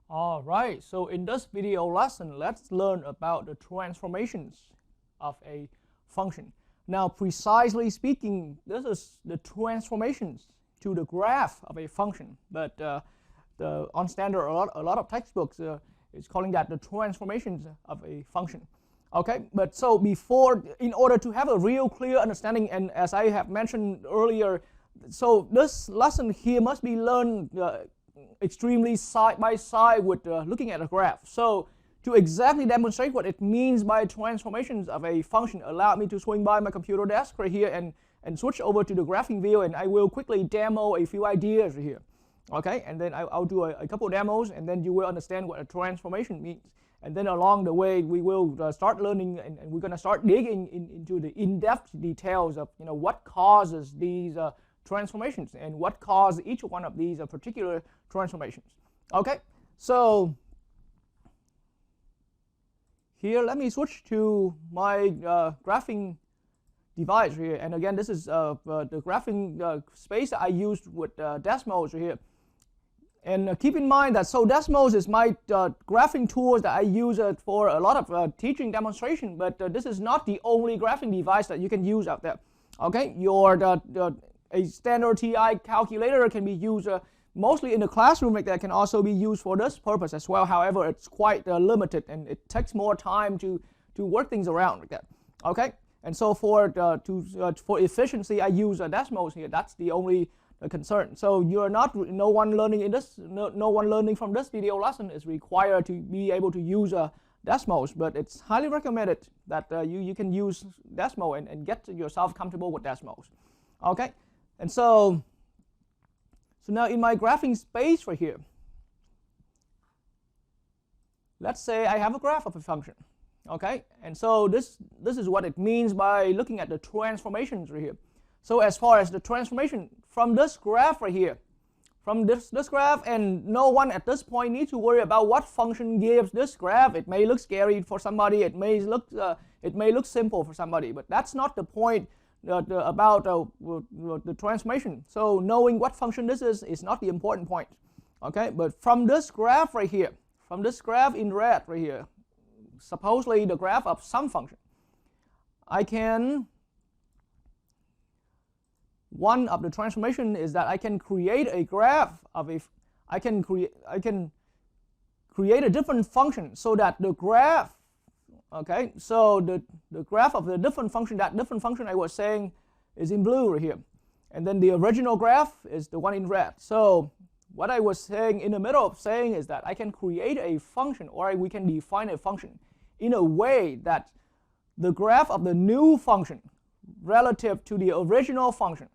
All right, so in this video lesson, let's learn about the transformations of a function. Now, precisely speaking, this is the transformations to the graph of a function, but on standard, a lot of textbooks is calling that the transformations of a function. Okay, but so before, in order to have a real clear understanding, and as I have mentioned earlier, so this lesson here must be learned extremely side by side with looking at a graph. So to exactly demonstrate what it means by transformations of a function, allow me to swing by my computer desk right here and switch over to the graphing view, and I will quickly demo a few ideas here. Okay, and then I'll do a couple of demos, and then you will understand what a transformation means. And then along the way, we will start learning, and we're going to start digging into the in-depth details of what causes these transformations and what causes each one of these particular transformations. Okay, so here let me switch to my graphing device here, and again this is the graphing space I used with Desmos here. And keep in mind that Desmos is my graphing tools that I use for a lot of teaching demonstration, but this is not the only graphing device that you can use out there. Okay, a standard TI calculator can be used mostly in the classroom, like that can also be used for this purpose as well. However, it's quite limited, and it takes more time to work things around like that. Okay, and so for efficiency, I use Desmos here. That's the only concern. So you're not no one learning from this video lesson is required to be able to use Desmos, but it's highly recommended that you can use Desmos and get yourself comfortable with Desmos. Okay, and so now in my graphing space right here, let's say I have a graph of a function. Okay, and so this is what it means by looking at the transformations right here. So as far as the transformation from this graph right here, from this graph, and no one at this point needs to worry about what function gives this graph. It may look scary for somebody, it may look simple for somebody, but that's not the point about the transformation. So knowing what function this is not the important point. Okay, but from this graph right here, from this graph in red right here, supposedly the graph of some function, one of the transformation is that I can create a graph of I can create a different function so that the graph, okay, so the graph of the different function, that different function I was saying is in blue right here, and then the original graph is the one in red. So what I was saying in the middle of saying is that I can create a function, or we can define a function in a way that the graph of the new function relative to the original function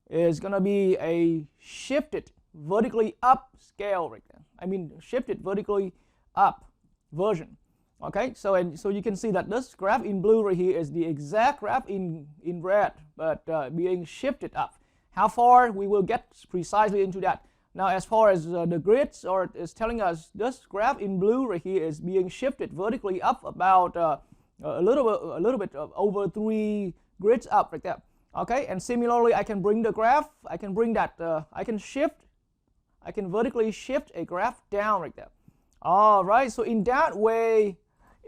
is going to be a shifted vertically up scale right there. I mean shifted vertically up version. Okay, so you can see that this graph in blue right here is the exact graph in red, but being shifted up. How far, we will get precisely into that. Now as far as the grids is telling us, this graph in blue right here is being shifted vertically up about a little bit over 3 grids up like that. Okay, and similarly I can bring the graph, I can vertically shift a graph down like that. All right, so in that way,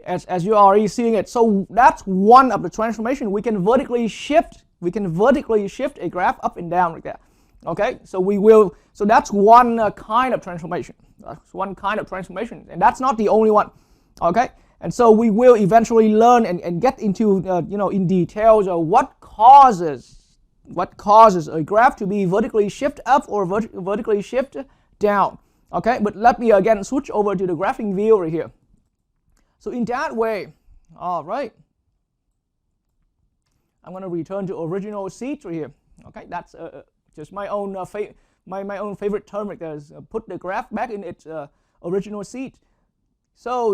as you're already seeing it, so that's one of the transformation. We can vertically shift a graph up and down like that. Okay, so that's one kind of transformation. That's one kind of transformation, and that's not the only one. Okay, and so we will eventually learn and get into in details of what causes a graph to be vertically shift up or vertically shift down. Okay, but let me again switch over to the graphing view right here. So in that way, all right, I'm going to return to original seat right here. Okay, that's just my own my own favorite term right there, is put the graph back in its original seat. So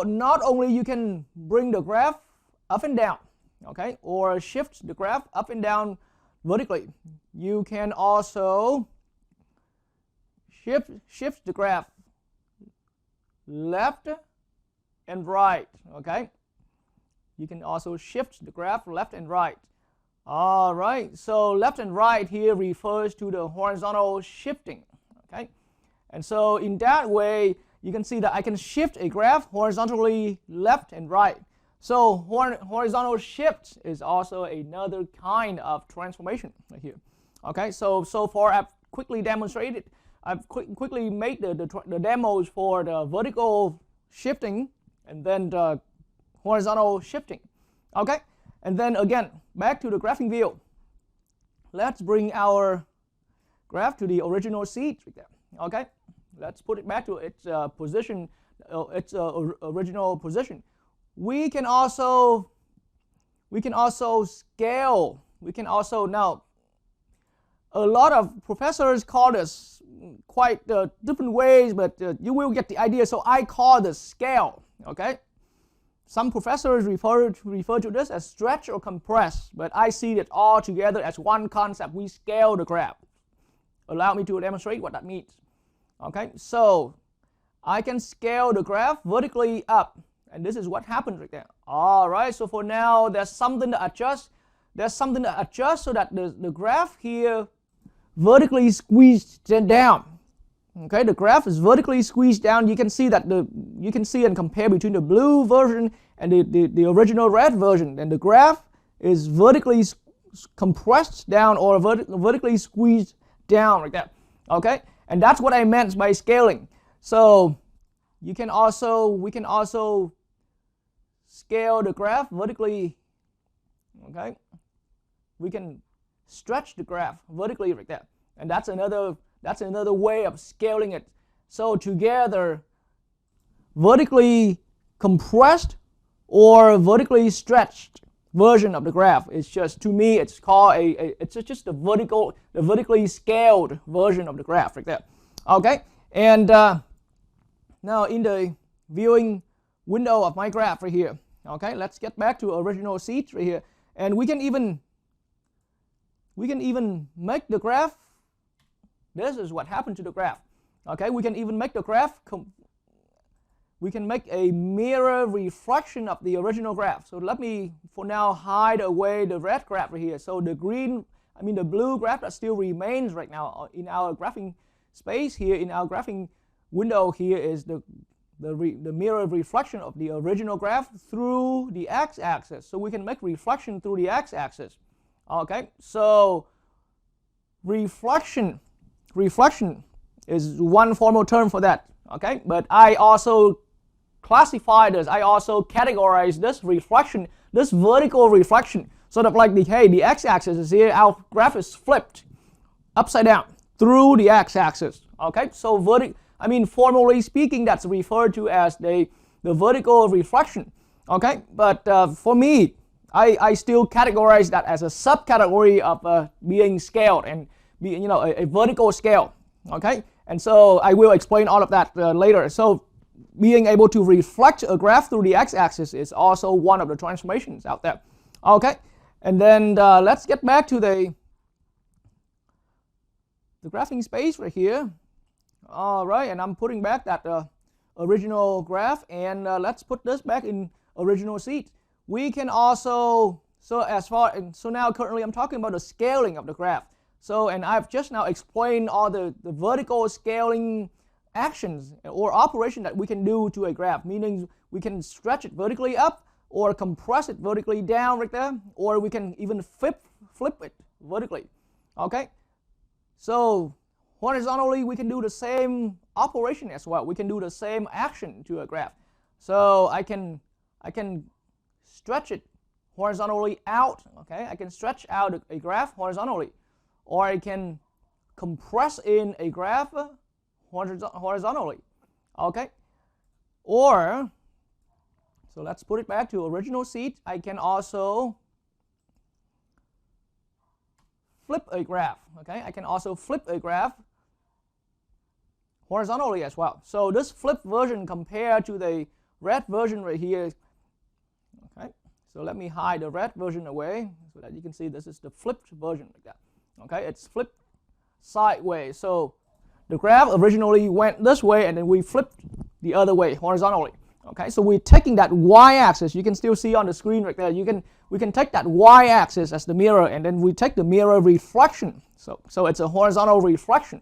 not only you can bring the graph up and down, okay, or shift the graph up and down vertically, you can also shift the graph left and right. Okay, you can also shift the graph left and right. All right, so left and right here refers to the horizontal shifting. Okay, And so in that way, you can see that I can shift a graph horizontally left and right. So horizontal shift is also another kind of transformation right here. Okay, so far I've quickly demonstrated, I've quickly made the demos for the vertical shifting and then the horizontal shifting. Okay, and then again, back to the graphing view. Let's bring our graph to the original seat right there. Okay, let's put it back to its position, its original position. We can also scale. We can also, now a lot of professors call this quite different ways, but you will get the idea. So I call this scale. Okay, some professors refer to this as stretch or compress, but I see it all together as one concept. We scale the graph. Allow me to demonstrate what that means. Okay, so I can scale the graph vertically up, and this is what happens right there. All right, so for now, there's something to adjust. There's something to adjust so that the graph here vertically squeezed down. Okay, the graph is vertically squeezed down. You can see that you can see and compare between the blue version and the original red version, and the graph is vertically compressed down or vertically squeezed down like that. Okay, and that's what I meant by scaling. So we can also scale the graph vertically. Okay, we can stretch the graph vertically like that, and that's another way of scaling it. So together, vertically compressed or vertically stretched version of the graph is just, to me, it's called it's just the vertically scaled version of the graph like that. Okay, and now in the viewing window of my graph right here. Okay, let's get back to original seat right here, and we can even make the graph. This is what happened to the graph. Okay, we can even make the graph. We can make a mirror reflection of the original graph. So let me, for now, hide away the red graph right here. So the blue graph that still remains right now in our graphing space here, in our graphing window here, is the mirror reflection of the original graph through the x-axis. So we can make reflection through the x-axis. Okay, so reflection is one formal term for that. Okay, but I also classify this, I also categorize this reflection, this vertical reflection, sort of like the x-axis is here, our graph is flipped upside down through the x-axis. Okay, so formally speaking, that's referred to as the vertical reflection. Okay, but for me, I still categorize that as a subcategory of being scaled and being, a vertical scale. Okay, and so I will explain all of that later. So being able to reflect a graph through the x-axis is also one of the transformations out there. Okay, and then let's get back to the graphing space right here. All right, and I'm putting back that original graph, and let's put this back in original seat. We can also, so now currently I'm talking about the scaling of the graph. So, and I've just now explained all the vertical scaling actions or operation that we can do to a graph, meaning we can stretch it vertically up or compress it vertically down right there, or we can even flip it vertically. Okay, so horizontally we can do the same operation as well. We can do the same action to a graph. So I can stretch it horizontally out. Okay, I can stretch out a graph horizontally, or I can compress in a graph horizontally. Okay, or, so let's put it back to original seat. I can also flip a graph. Okay, I can also flip a graph horizontally as well. So this flip version compared to the red version right here. Okay, so let me hide the red version away so that you can see this is the flipped version like that. Okay, it's flipped sideways. So the graph originally went this way, and then we flipped the other way horizontally. Okay, so we're taking that y-axis. You can still see on the screen right there. We can take that y-axis as the mirror, and then we take the mirror reflection. So it's a horizontal reflection.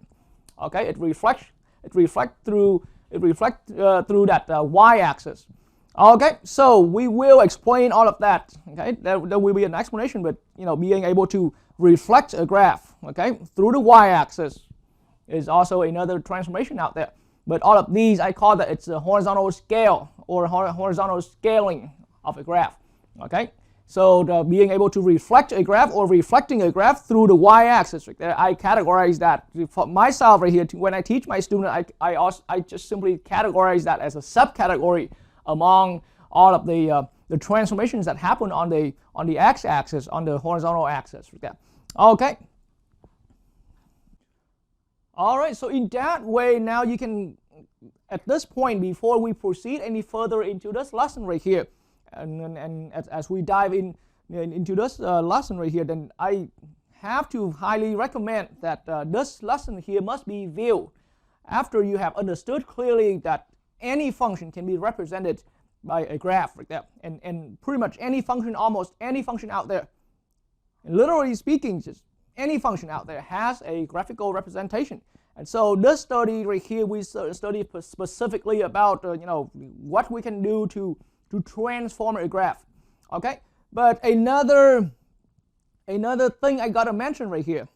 Okay, it reflects it reflects through that y-axis. Okay, so we will explain all of that. Okay, there will be an explanation, but being able to reflect a graph, okay, through the y-axis is also another transformation out there. But all of these, I call that it's a horizontal scale or horizontal scaling of a graph. Okay, so being able to reflect a graph or reflecting a graph through the y-axis, right there, I categorize that for myself right here. When I teach my student, I just simply categorize that as a subcategory among all of the transformations that happen on the x-axis, on the horizontal axis. Right there. Okay. All right. So in that way, now you can, at this point, before we proceed any further into this lesson right here, and as we dive into this lesson right here, then I have to highly recommend that this lesson here must be viewed after you have understood clearly that any function can be represented by a graph like that, and pretty much any function, almost any function out there, and literally speaking, just any function out there has a graphical representation. And so this study right here, we study specifically about what we can do to transform a graph. Okay, but another thing I gotta mention right here,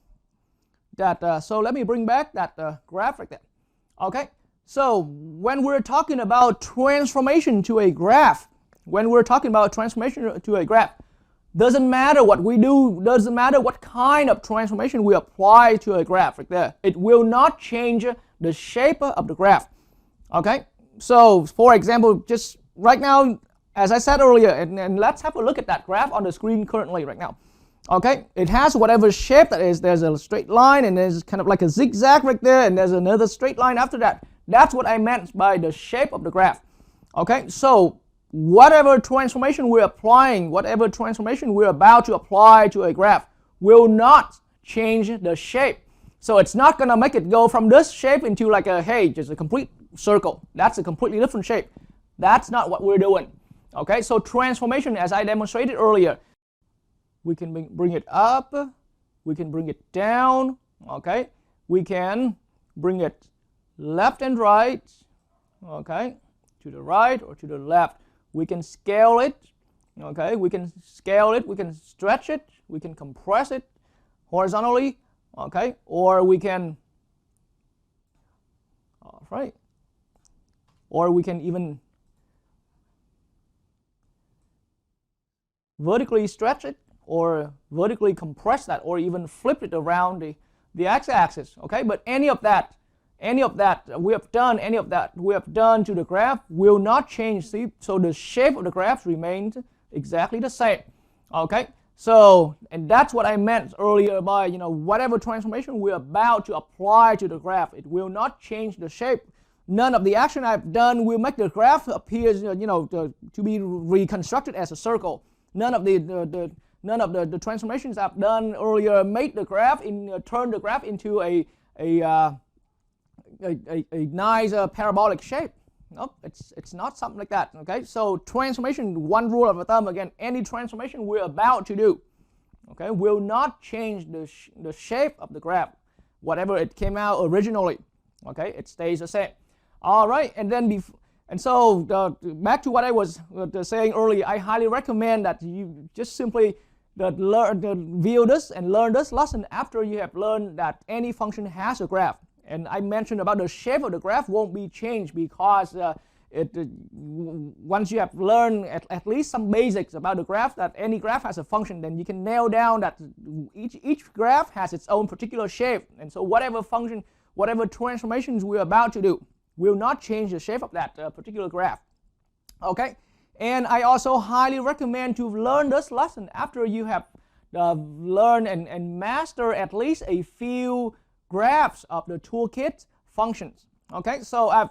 that so let me bring back that graph right there. Okay. So when we're talking about transformation to a graph, doesn't matter what we do, doesn't matter what kind of transformation we apply to a graph right there. It will not change the shape of the graph. Okay? So for example, just right now, as I said earlier, and let's have a look at that graph on the screen currently right now. Okay, it has whatever shape that is. There's a straight line, and there's kind of like a zigzag right there, and there's another straight line after that. That's what I meant by the shape of the graph. Okay, so whatever transformation we're applying, whatever transformation we're about to apply to a graph will not change the shape. So it's not going to make it go from this shape into like just a complete circle. That's a completely different shape. That's not what we're doing. Okay, so transformation, as I demonstrated earlier, we can bring it up, we can bring it down, okay? We can bring it left and right, okay? To the right or to the left. We can scale it, okay? We can scale it, we can stretch it, we can compress it horizontally, okay? Or we can, all right. Or we can even vertically stretch it, or vertically compress that, or even flip it around the x-axis. Okay, but any of that we have done to the graph will not change. See, so the shape of the graph remains exactly the same. Okay, so and that's what I meant earlier by whatever transformation we're about to apply to the graph, it will not change the shape. None of the action I've done will make the graph appear to be reconstructed as a circle. None of the transformations I've done earlier made the graph turn the graph into a nice parabolic shape. Nope, it's not something like that. Okay, so transformation, one rule of thumb again, any transformation we're about to do, okay, will not change the shape of the graph, whatever it came out originally. Okay, it stays the same. All right, and then so back to what I was saying earlier, I highly recommend that you just simply view this and learn this lesson after you have learned that any function has a graph. And I mentioned about the shape of the graph won't be changed because once you have learned at least some basics about the graph, that any graph has a function, then you can nail down that each graph has its own particular shape. And so whatever function, whatever transformations we're about to do will not change the shape of that particular graph. Okay, and I also highly recommend to learn this lesson after you have learned and master at least a few graphs of the toolkit functions. Okay, so I've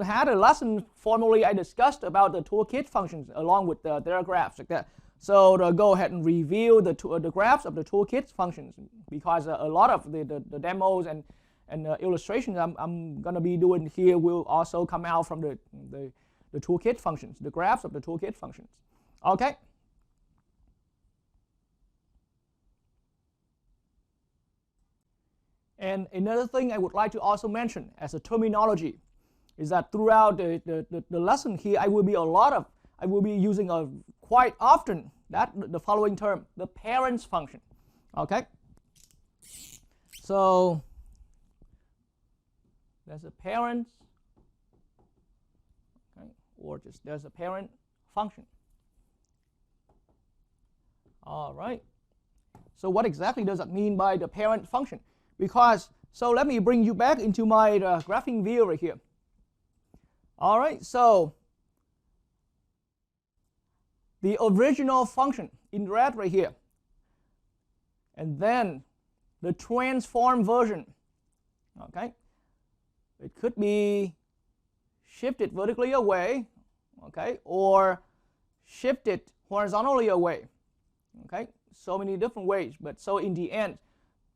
had a lesson formally I discussed about the toolkit functions along with their graphs like that. So go ahead and review the graphs of the toolkit functions, because a lot of the demos and illustrations I'm going to be doing here will also come out from the toolkit functions, the graphs of the toolkit functions. Okay. And another thing I would like to also mention as a terminology is that throughout the lesson here, I will be using quite often the following term, the parents function. Okay, so there's a parents, okay, or just there's a parent function. All right. So what exactly does that mean by the parent function? Because, so let me bring you back into my graphing view right here. All right, so the original function in red right here, and then the transform version, okay? It could be shifted vertically away, okay, or shifted horizontally away, okay? So many different ways, but so in the end,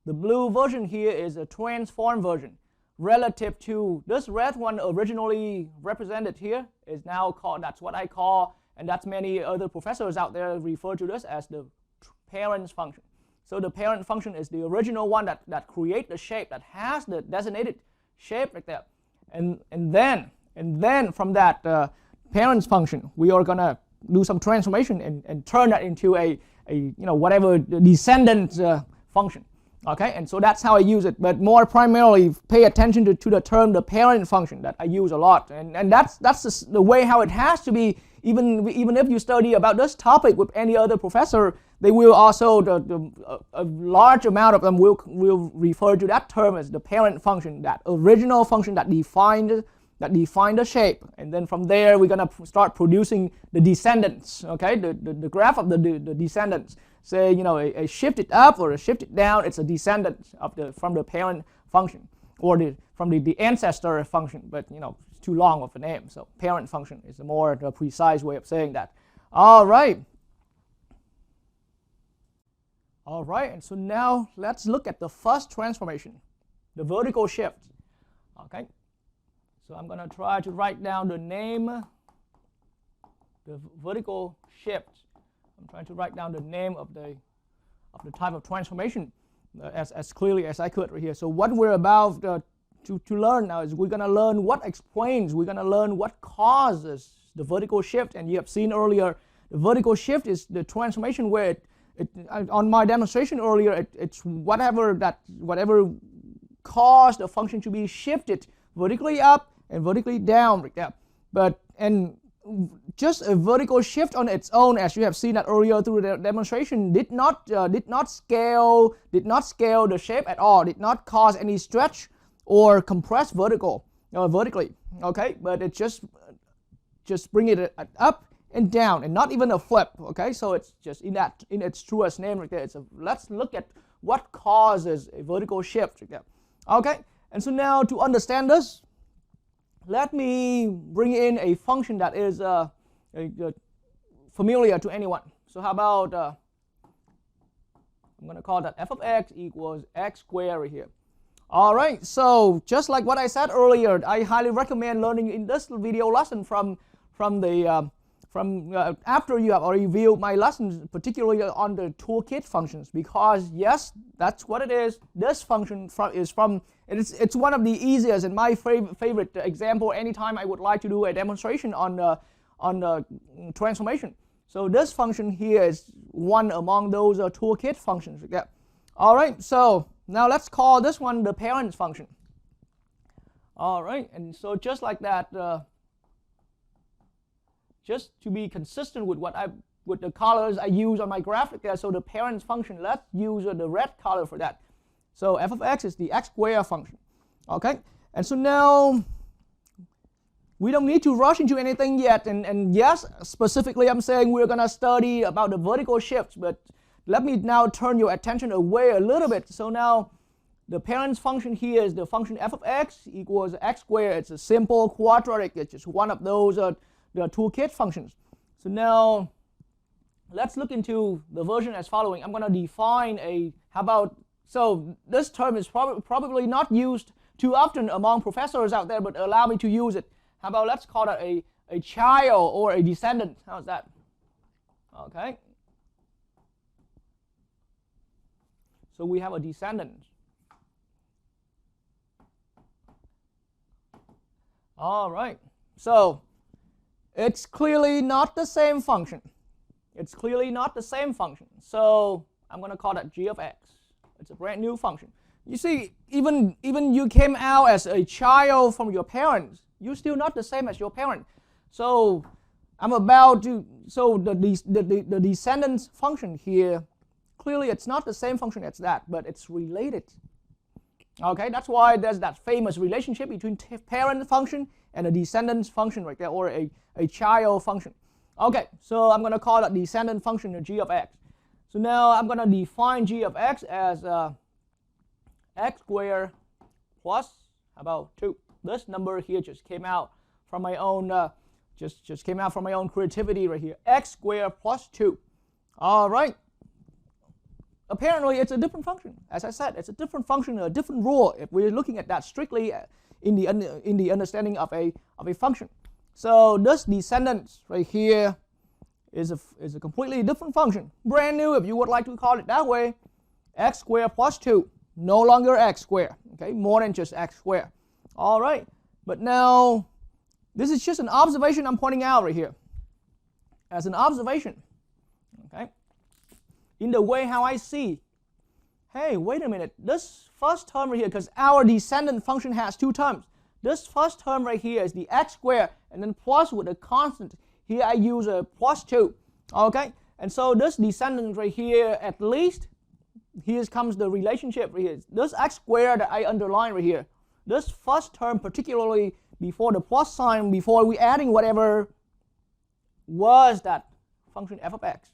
the blue version here is a transform version relative to this red one originally represented here is now called, that's what I call, and that's many other professors out there refer to this as the parents function. So the parent function is the original one that creates the shape, that has the designated shape right there. And then from that parents function, we are gonna do some transformation and turn that into a whatever descendant function. Okay, and so that's how I use it, but more primarily pay attention to the term the parent function that I use a lot, and that's the way how it has to be. Even if you study about this topic with any other professor, they will also a large amount of them will refer to that term as the parent function, that original function that defined the shape, and then from there we're gonna start producing the descendants. Okay, the graph of the descendants. Say a shifted up or a shifted down, it's a descendant from the parent function, or from the ancestor function. But it's too long of a name, so parent function is a more precise way of saying that. All right. All right, and so now let's look at the first transformation, the vertical shift. Okay, so I'm going to try to write down the name, the vertical shift. I'm trying to write down the name of the type of transformation as clearly as I could right here. So what we're about to learn now is we're going to learn what explains, we're going to learn what causes the vertical shift. And you have seen earlier, the vertical shift is the transformation where on my demonstration earlier, it's whatever caused the function to be shifted vertically up and vertically down right there. And just a vertical shift on its own, as you have seen that earlier through the demonstration, did not scale the shape at all, did not cause any stretch or compress vertically. Okay, but it just bring it up and down, and not even a flip. Okay, so it's just in its truest name right there. Let's look at what causes a vertical shift right there. Okay, and so now to understand this, let me bring in a function that is familiar to anyone. So how about I'm going to call that f of x equals x squared right here. All right, so just like what I said earlier, I highly recommend learning in this video lesson from after you have already viewed my lessons, particularly on the toolkit functions, because yes, that's what it is. This function it's one of the easiest and my favorite example anytime I would like to do a demonstration on the transformation. So this function here is one among those toolkit functions. Yeah. All right, so now let's call this one the parents function. All right, and so just like that, just to be consistent with with the colors I use on my graphic there, so the parents function, let's use the red color for that. So f of x is the x squared function. Okay, and so now we don't need to rush into anything yet, and yes, specifically I'm saying we're going to study about the vertical shifts, but let me now turn your attention away a little bit. So now the parents function here is the function f of x equals x squared. It's a simple quadratic. It's just one of those the toolkit functions. So now let's look into the version as following. I'm going to define so this term is probably not used too often among professors out there, but allow me to use it. How about let's call that a child or a descendant. How's that? Okay. So we have a descendant. All right. So it's clearly not the same function. It's clearly not the same function. So I'm going to call that g of x. It's a brand new function. You see, even you came out as a child from your parents, you're still not the same as your parent. So I'm about to, so the descendants function here, clearly it's not the same function as that, but it's related. Okay, that's why there's that famous relationship between parent function and a descendants function right there, or a child function. Okay, so I'm going to call that descendant function a g of x. So now I'm going to define g of x as x squared plus, how about 2? This number here just came out from my own just came out from my own creativity right here. X squared plus 2. All right. Apparently, it's a different function. As I said, it's a different function, a different rule. If we're looking at that strictly in the understanding of a function. So this descendants right here is a completely different function, brand new if you would like to call it that way. X squared plus 2, no longer x squared. Okay, more than just x squared. All right, but now this is just an observation I'm pointing out right here. As an observation, okay, in the way how I see, hey, wait a minute, this first term right here, because our descendant function has 2 terms. This first term right here is the x squared, and then plus with a constant. Here I use a plus 2, okay? And so this descendant right here, at least, here comes the relationship right here. This x squared that I underline right here, this first term, particularly before the plus sign, before we adding whatever, was that function f of x,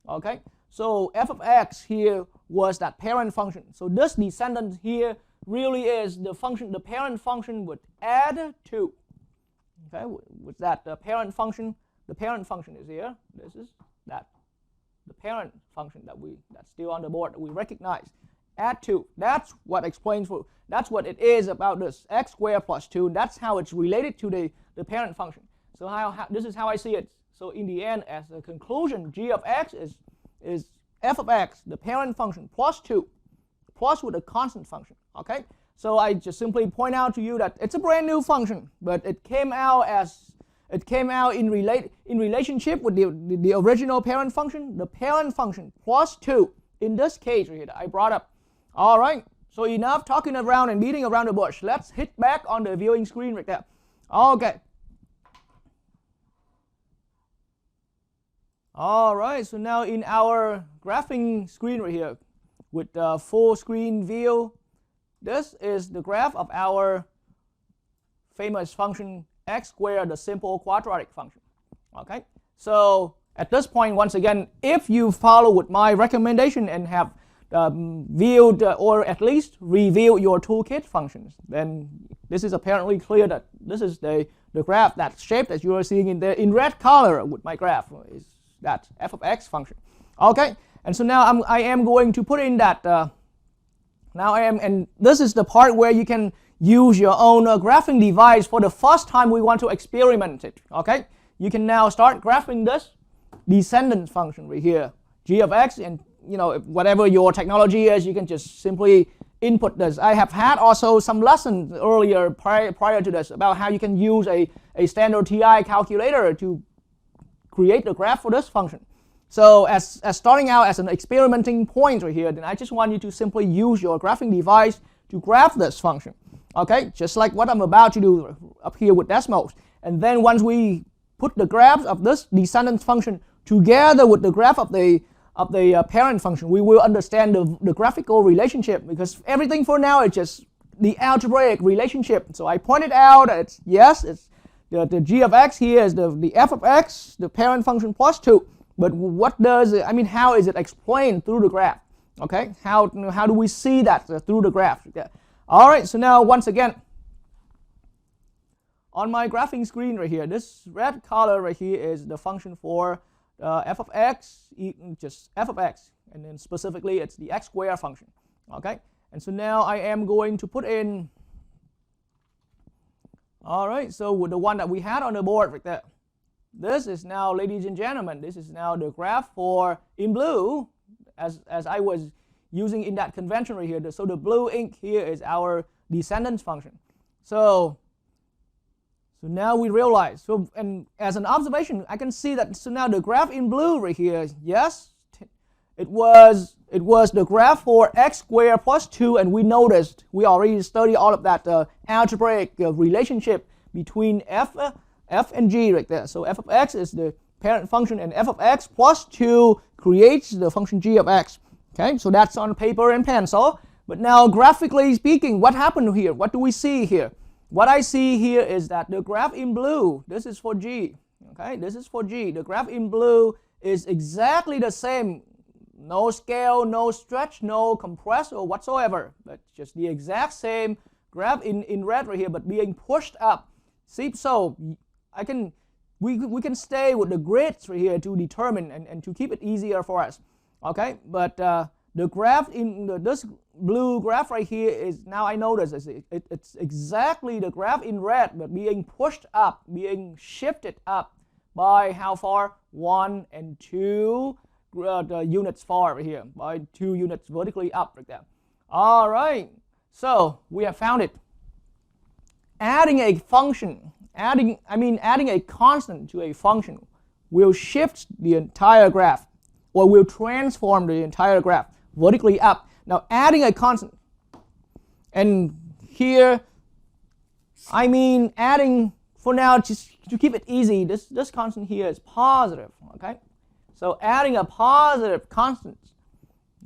okay? So f of x here was that parent function. So this descendant here really is the function, the parent function would add 2. Okay, with that the parent function is here. This is that the parent function that's still on the board that we recognize. Add 2. That's what explains for. That's what it is about this x squared plus 2. That's how it's related to the parent function. So how this is how I see it. So in the end, as a conclusion, g of x is f of x, the parent function, plus 2, plus with a constant function. Okay, so I just simply point out to you that it's a brand new function, but it came out in relationship with the original parent function, the parent function plus 2 in this case right here that I brought up. All right, so enough talking around and beating around the bush. Let's hit back on the viewing screen right there. Okay. All right, so now in our graphing screen right here with the full screen view, this is the graph of our famous function x squared, the simple quadratic function. Okay, so at this point, once again, if you follow with my recommendation and have viewed or at least reviewed your toolkit functions, then this is apparently clear that this is the graph, that shape that you are seeing in red color with my graph is that f of x function. Okay, and so now I am going to put in that. And this is the part where you can use your own graphing device for the first time we want to experiment it. Okay, you can now start graphing this descendant function right here, g of x, and you know, whatever your technology is, you can just simply input this. I have had also some lessons earlier prior to this about how you can use a standard TI calculator to create the graph for this function. So as starting out as an experimenting point right here, then I just want you to simply use your graphing device to graph this function. Okay, just like what I'm about to do up here with Desmos. And then once we put the graphs of this descendant function together with the graph of the parent function, we will understand the graphical relationship, because everything for now is just the algebraic relationship. So I pointed out that it's the g of x here is the f of x, the parent function plus 2. But what does it, how is it explained through the graph? Okay, how do we see that through the graph? All right, so now once again, on my graphing screen right here, this red color right here is the function for f of x, just f of x, and then specifically it's the x squared function. Okay, and so now I am going to put in. All right, so with the one that we had on the board right there. This is now, ladies and gentlemen, this is now the graph for, in blue, as I was using in that convention right here. So the blue ink here is our descendants function. So So now we realize, so and as an observation, I can see that, so now the graph in blue right here, yes, it was the graph for x squared plus 2, and we noticed, we already studied all of that algebraic relationship between f and g right there. So f of x is the parent function, and f of x plus 2 creates the function g of x. Okay, so that's on paper and pencil. But now graphically speaking, what happened here? What do we see here? What I see here is that the graph in blue, this is for g, okay, this is for g. The graph in blue is exactly the same, no scale, no stretch, no compress or whatsoever, but just the exact same graph in red right here, but being pushed up. See, so we can stay with the grids right here to determine and to keep it easier for us, okay, but the graph in this blue graph right here is, now I notice it's exactly the graph in red, but being pushed up, being shifted up by how far? 1 and 2 the units far right here, by 2 units vertically up like that. All right, so we have found it. Adding a function, adding a constant to a function will shift the entire graph, or will transform the entire graph vertically up. Now adding a constant, and here I mean adding, for now, just to keep it easy, this constant here is positive, okay? So adding a positive constant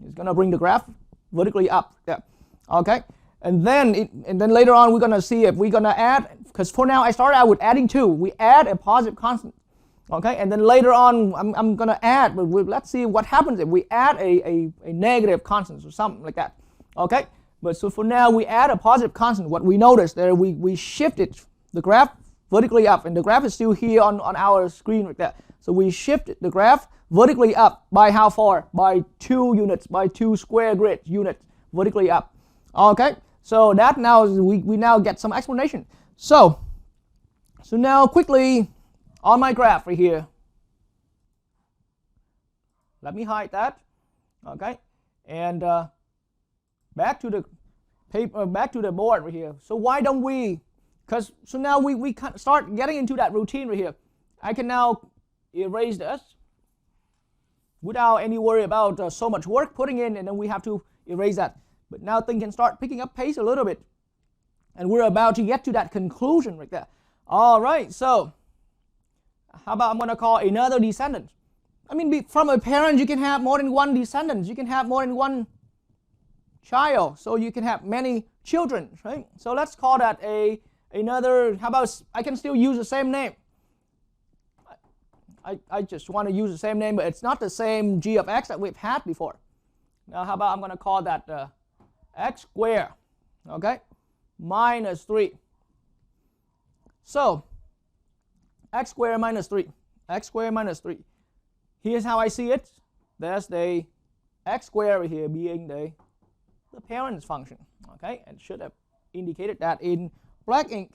is going to bring the graph vertically up there, okay? And then later on we're going to see if we're going to add, because for now I started out with adding 2. We add a positive constant, okay? And then later on I'm going to add, but let's see what happens if we add a negative constant or something like that, okay? But so for now we add a positive constant. What we notice there, we shifted the graph vertically up, and the graph is still here on our screen like that. So we shifted the graph vertically up by how far? By 2 units, by 2 square grid units vertically up, okay? So that now we now get some explanation. So now quickly on my graph right here, let me hide that, okay? And back to the paper, back to the board right here. So why don't we? Because so now we start getting into that routine right here. I can now erase this without any worry about so much work putting in, and then we have to erase that. But now things can start picking up pace a little bit, and we're about to get to that conclusion right there. All right, so how about I'm going to call another descendant. I mean, from a parent you can have more than one descendant. You can have more than one child, so you can have many children, right? So let's call that another, how about I can still use the same name. I just want to use the same name, but it's not the same g of x that we've had before. Now how about I'm going to call that x squared, okay, minus 3. So x squared minus 3, x squared minus 3. Here's how I see it. There's the x squared right here being the parent's function, okay, and should have indicated that in black ink.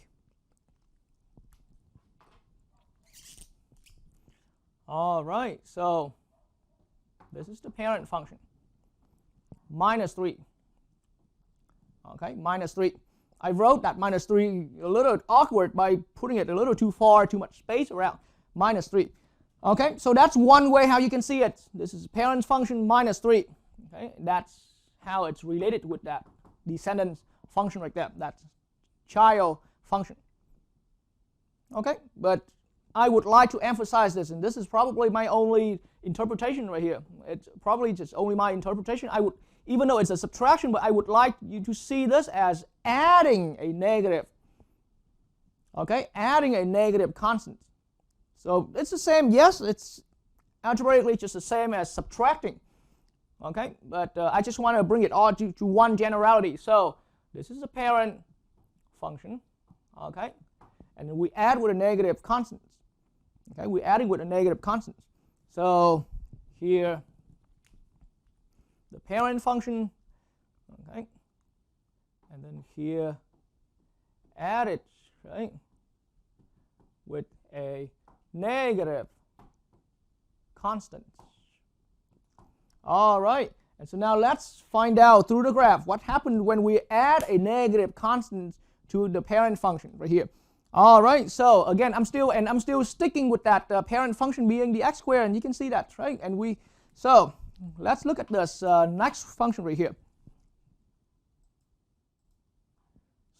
All right, so this is the parent function, minus 3, okay, minus 3. I wrote that minus 3 a little awkward by putting it a little too far, too much space around, minus 3. Okay, so that's one way how you can see it. This is parent function minus 3. Okay, that's how it's related with that descendant function right there, that child function. Okay, but I would like to emphasize this, and this is probably my only interpretation right here. It's probably just only my interpretation. I would, even though it's a subtraction, but I would like you to see this as adding a negative. Okay, adding a negative constant. So it's the same, yes, it's algebraically just the same as subtracting. Okay, but I just want to bring it all to one generality. So this is the parent function, okay, and then we add with a negative constant. Okay, we're adding with a negative constant. So here, the parent function, okay, and then here, add it, right, with a negative constant. All right, and so now let's find out through the graph what happened when we add a negative constant to the parent function right here. All right, so again, I'm still sticking with that parent function being the x squared, and you can see that, right? And so let's look at this next function right here.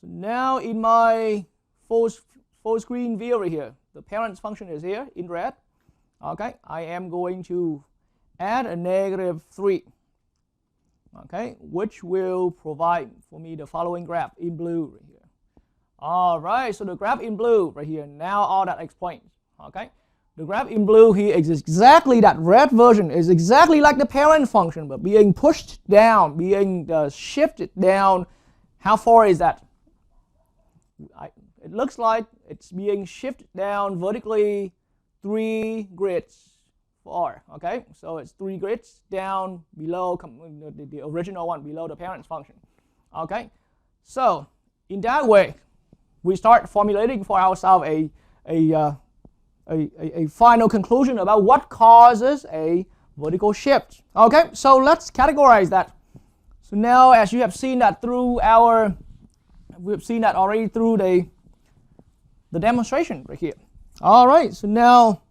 So now in my full screen view right here, the parent function is here in red. Okay, I am going to add a -3. Okay, which will provide for me the following graph in blue right here. All right, so the graph in blue right here, now all that explains. Okay, the graph in blue here is exactly that red version, is exactly like the parent function, but being pushed down, being shifted down. How far is that? It looks like it's being shifted down vertically 3 grids far. Okay, so it's 3 grids down below the original one, below the parent function. Okay, so in that way, we start formulating for ourselves a final conclusion about what causes a vertical shift. Okay, so let's categorize that. So now, as you have seen that we've seen that already through the demonstration right here. All right, so now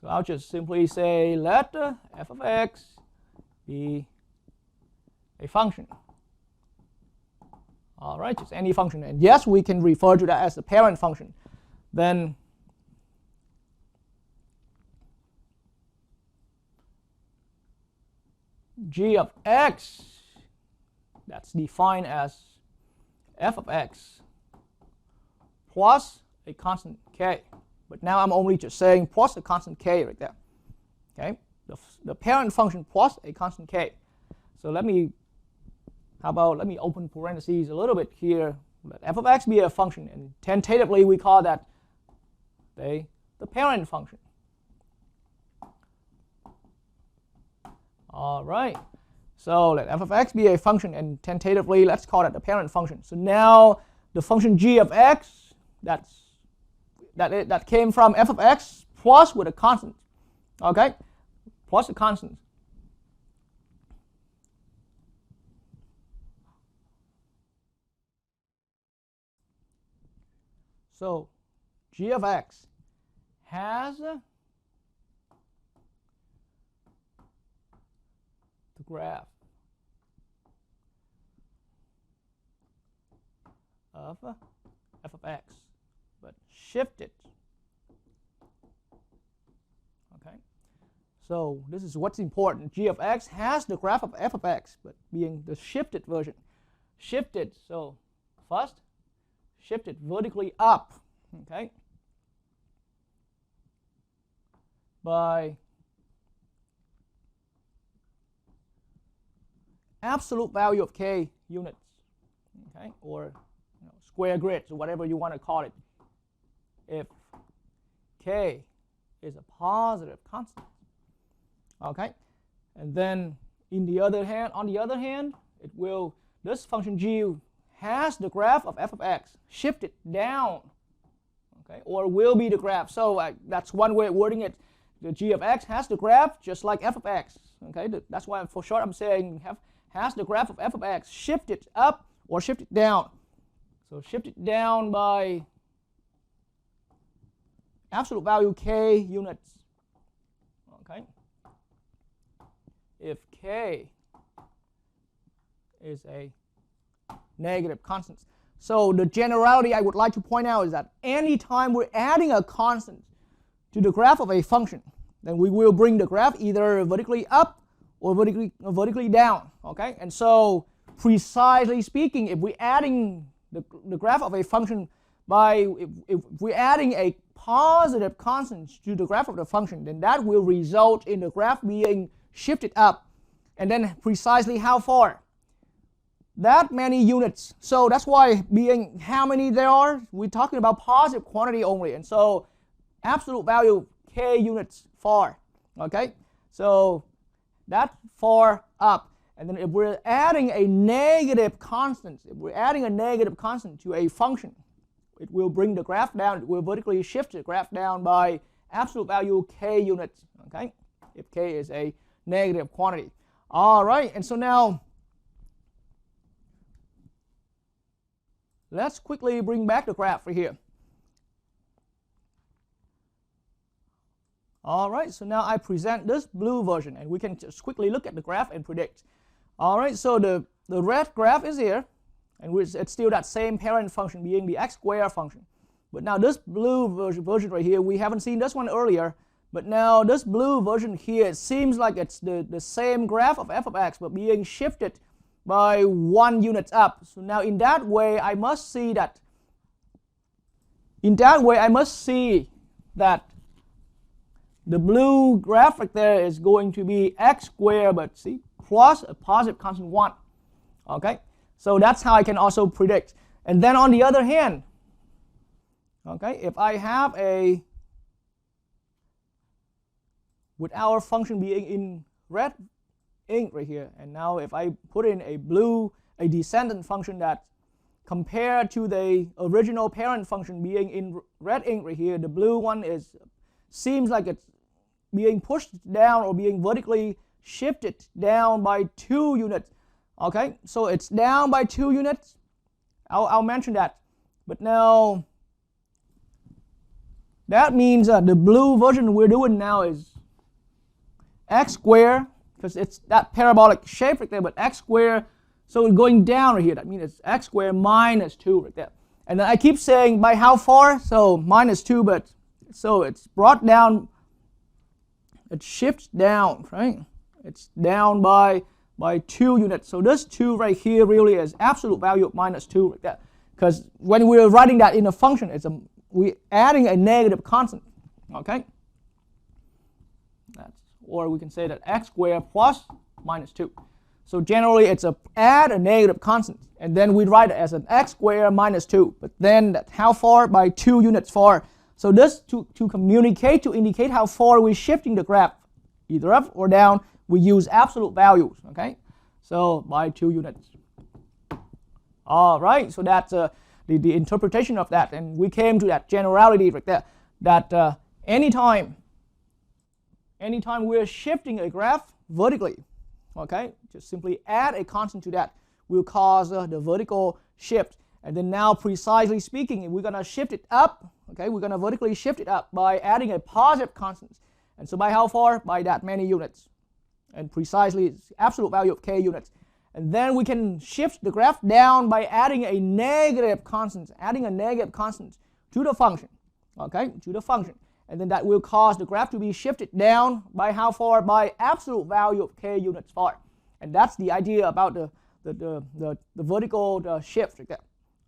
I'll just simply say let f of x be a function. All right, just any function. And yes, we can refer to that as the parent function. Then g of x, that's defined as f of x plus a constant k. But now I'm only just saying plus a constant k right there. Okay, the parent function plus a constant k. So let me open parentheses a little bit here. Let f of x be a function, and tentatively we call that the parent function. All right, so let f of x be a function, and tentatively let's call that the parent function. So now the function g of x, that came from f of x plus with a constant. Okay, plus a constant. So g of x has the graph of f of x, but shifted. Okay, so this is what's important. G of x has the graph of f of x, but being the shifted version. Shifted, so first, shifted vertically up, okay, by absolute value of k units, okay, or square grids, or whatever you want to call it, if k is a positive constant. Okay, and then on the other hand, this function g has the graph of f of x shifted down, okay, or will be the graph. So that's one way of wording it. The g of x has the graph just like f of x. Okay, that's why for short I'm saying has the graph of f of x shifted up or shifted down. So shifted down by absolute value k units. Okay, if k is a negative constant. So the generality I would like to point out is that anytime we're adding a constant to the graph of a function, then we will bring the graph either vertically up or vertically down. Okay, and so precisely speaking, if we're adding the graph of a function if we're adding a positive constant to the graph of the function, then that will result in the graph being shifted up, and then precisely how far? That many units. So that's why being how many there are, we're talking about positive quantity only, and so absolute value k units far. Okay, so that far up, and then if we're adding a negative constant, to a function, it will bring the graph down. It will vertically shift the graph down by absolute value k units. Okay, if k is a negative quantity. All right, and so now let's quickly bring back the graph right here. All right, so now I present this blue version, and we can just quickly look at the graph and predict. All right, so the red graph is here, and it's still that same parent function being the x squared function. But now this blue version right here, we haven't seen this one earlier, but now this blue version here, it seems like it's the same graph of f of x, but being shifted by 1 unit up. So now in that way, I must see that the blue graph right there is going to be x squared, but see, plus a positive constant 1. Okay, so that's how I can also predict. And then on the other hand, okay, if I have with our function being in red ink right here, and now if I put in a descendant function that compared to the original parent function being in red ink right here, the blue one seems like it's being pushed down or being vertically shifted down by 2 units. Okay, so it's down by 2 units. I'll mention that. But now that means the blue version we're doing now is x squared, because it's that parabolic shape right there, but x squared, so it's going down right here. That means it's x squared minus 2 right there. And then I keep saying by how far? So minus 2, but so it's brought down, it shifts down, right? It's down by 2 units. So this 2 right here really is absolute value of minus 2 right there. Because when we're writing that in a function, we're adding a negative constant, okay? Or we can say that x squared plus minus 2. So generally it's add a negative constant, and then we write it as an x squared minus 2. But then how far? By 2 units far. So this to indicate how far we're shifting the graph, either up or down, we use absolute values, okay? So by 2 units. All right, so that's the interpretation of that, and we came to that generality right there, that anytime we're shifting a graph vertically, okay, just simply add a constant to that will cause the vertical shift. And then now, precisely speaking, we're going to shift it up, okay, we're going to vertically shift it up by adding a positive constant. And so by how far? By that many units. And precisely, it's absolute value of k units. And then we can shift the graph down by adding a negative constant to the function, okay, to the function. And then that will cause the graph to be shifted down by how far? By absolute value of k units far. And that's the idea about the vertical shift right there.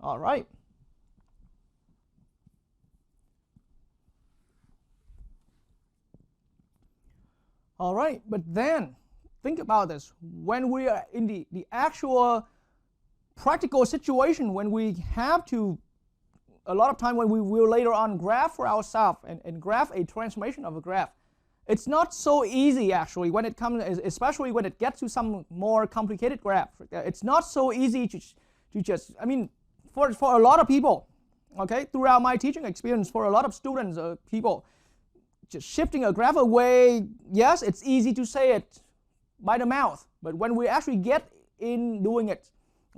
All right. All right, but then think about this. When we are in the actual practical situation, when we have to, a lot of time when we will later on graph for ourselves and graph a transformation of a graph, it's not so easy actually when it comes, especially when it gets to some more complicated graphs. It's not so easy to just, I mean, for a lot of people, okay, throughout my teaching experience, for a lot of students, people, just shifting a graph away, yes, it's easy to say it by the mouth, but when we actually get in doing it,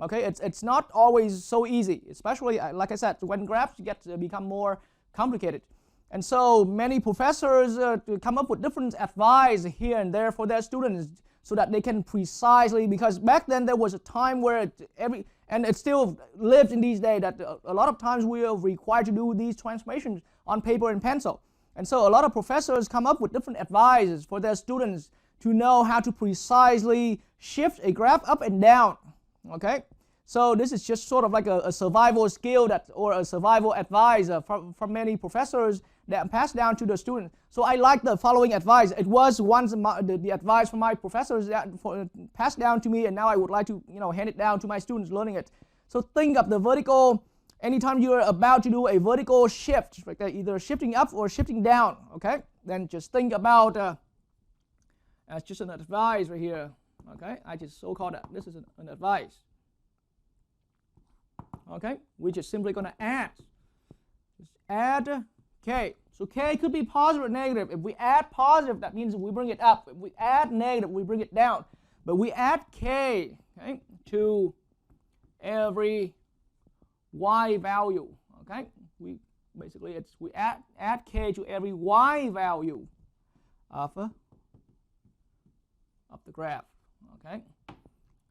okay, it's not always so easy, especially, like I said, when graphs become more complicated. And so many professors come up with different advice here and there for their students so that they can precisely, because back then there was a time where and it still lives in these days, that a lot of times we are required to do these transformations on paper and pencil. And so a lot of professors come up with different advices for their students to know how to precisely shift a graph up and down, okay? So this is just sort of like a survival skill or a survival advice from many professors that passed down to the students. So I like the following advice. It was once the advice from my professors that passed down to me, and now I would like to hand it down to my students learning it. So think of the vertical, anytime you're about to do a vertical shift, like either shifting up or shifting down, okay? Then just think about, as just an advice right here, okay? I just so-called that. This is an advice. Okay, we're just simply going to add. Just add k. So k could be positive or negative. If we add positive, that means we bring it up. If we add negative, we bring it down. But we add k, okay, to every y value. Okay, we add k to every y value of the graph. Okay,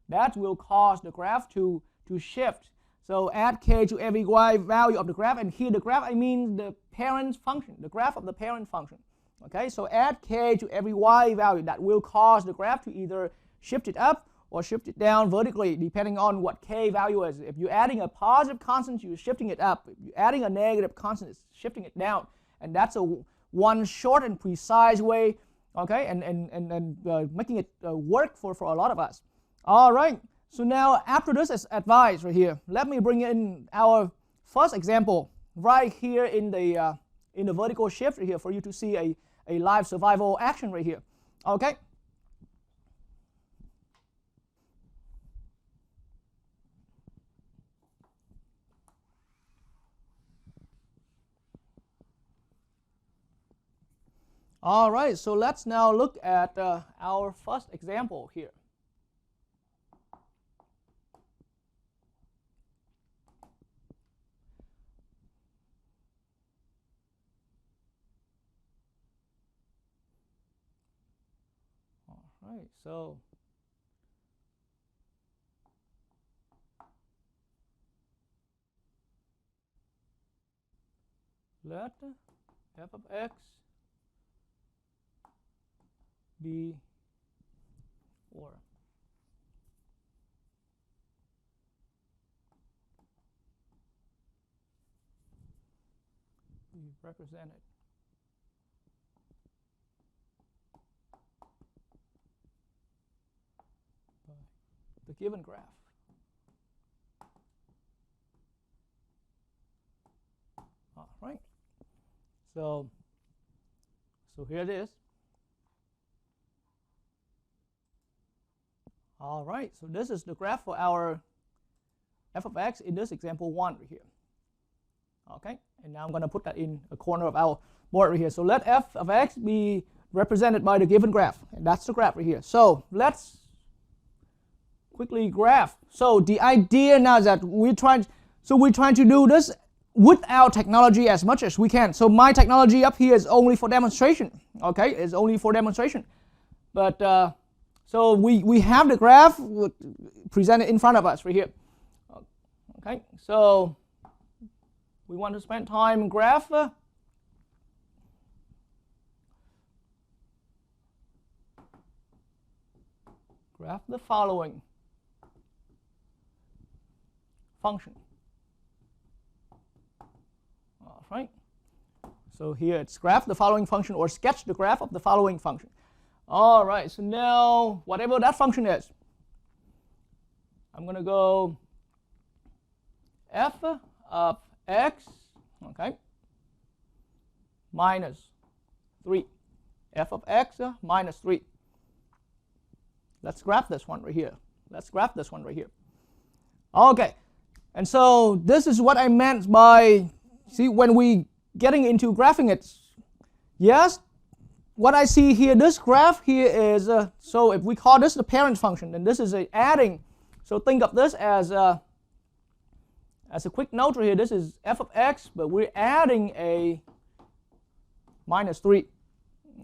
that will cause the graph to shift. So add k to every y value of the graph, and here the graph, I mean the parent function, the graph of the parent function. Okay, so add k to every y value. That will cause the graph to either shift it up or shift it down vertically, depending on what k value is. If you're adding a positive constant, you're shifting it up. If you're adding a negative constant, it's shifting it down. And that's one short and precise way, okay, and making it work for a lot of us. All right. So now, after this is advice right here, let me bring in our first example right here in the vertical shift right here for you to see a live survival action right here. Okay. All right. So let's now look at our first example here. Right, so let f of x be or be represented the given graph. All right. So here it is. All right. So this is the graph for our f of x in this example 1 right here. Okay. And now I'm going to put that in a corner of our board right here. So let f of x be represented by the given graph. And that's the graph right here. So let's quickly graph. So the idea now is that we're trying to do this without technology as much as we can. So my technology up here is only for demonstration. Okay, it's only for demonstration. But so we have the graph presented in front of us right here. Okay, so we want to spend time graph. Graph the following function. All right. So here it's graph the following function or sketch the graph of the following function. All right. So now whatever that function is, I'm going to go f of x, okay, minus 3. F of x minus 3. Let's graph this one right here. Let's graph this one right here. Okay. And so this is what I meant by, see, when we getting into graphing it, yes, what I see here, this graph here is, so if we call this the parent function, then this is a adding. So think of this as a quick note right here. This is f of x, but we're adding a minus 3.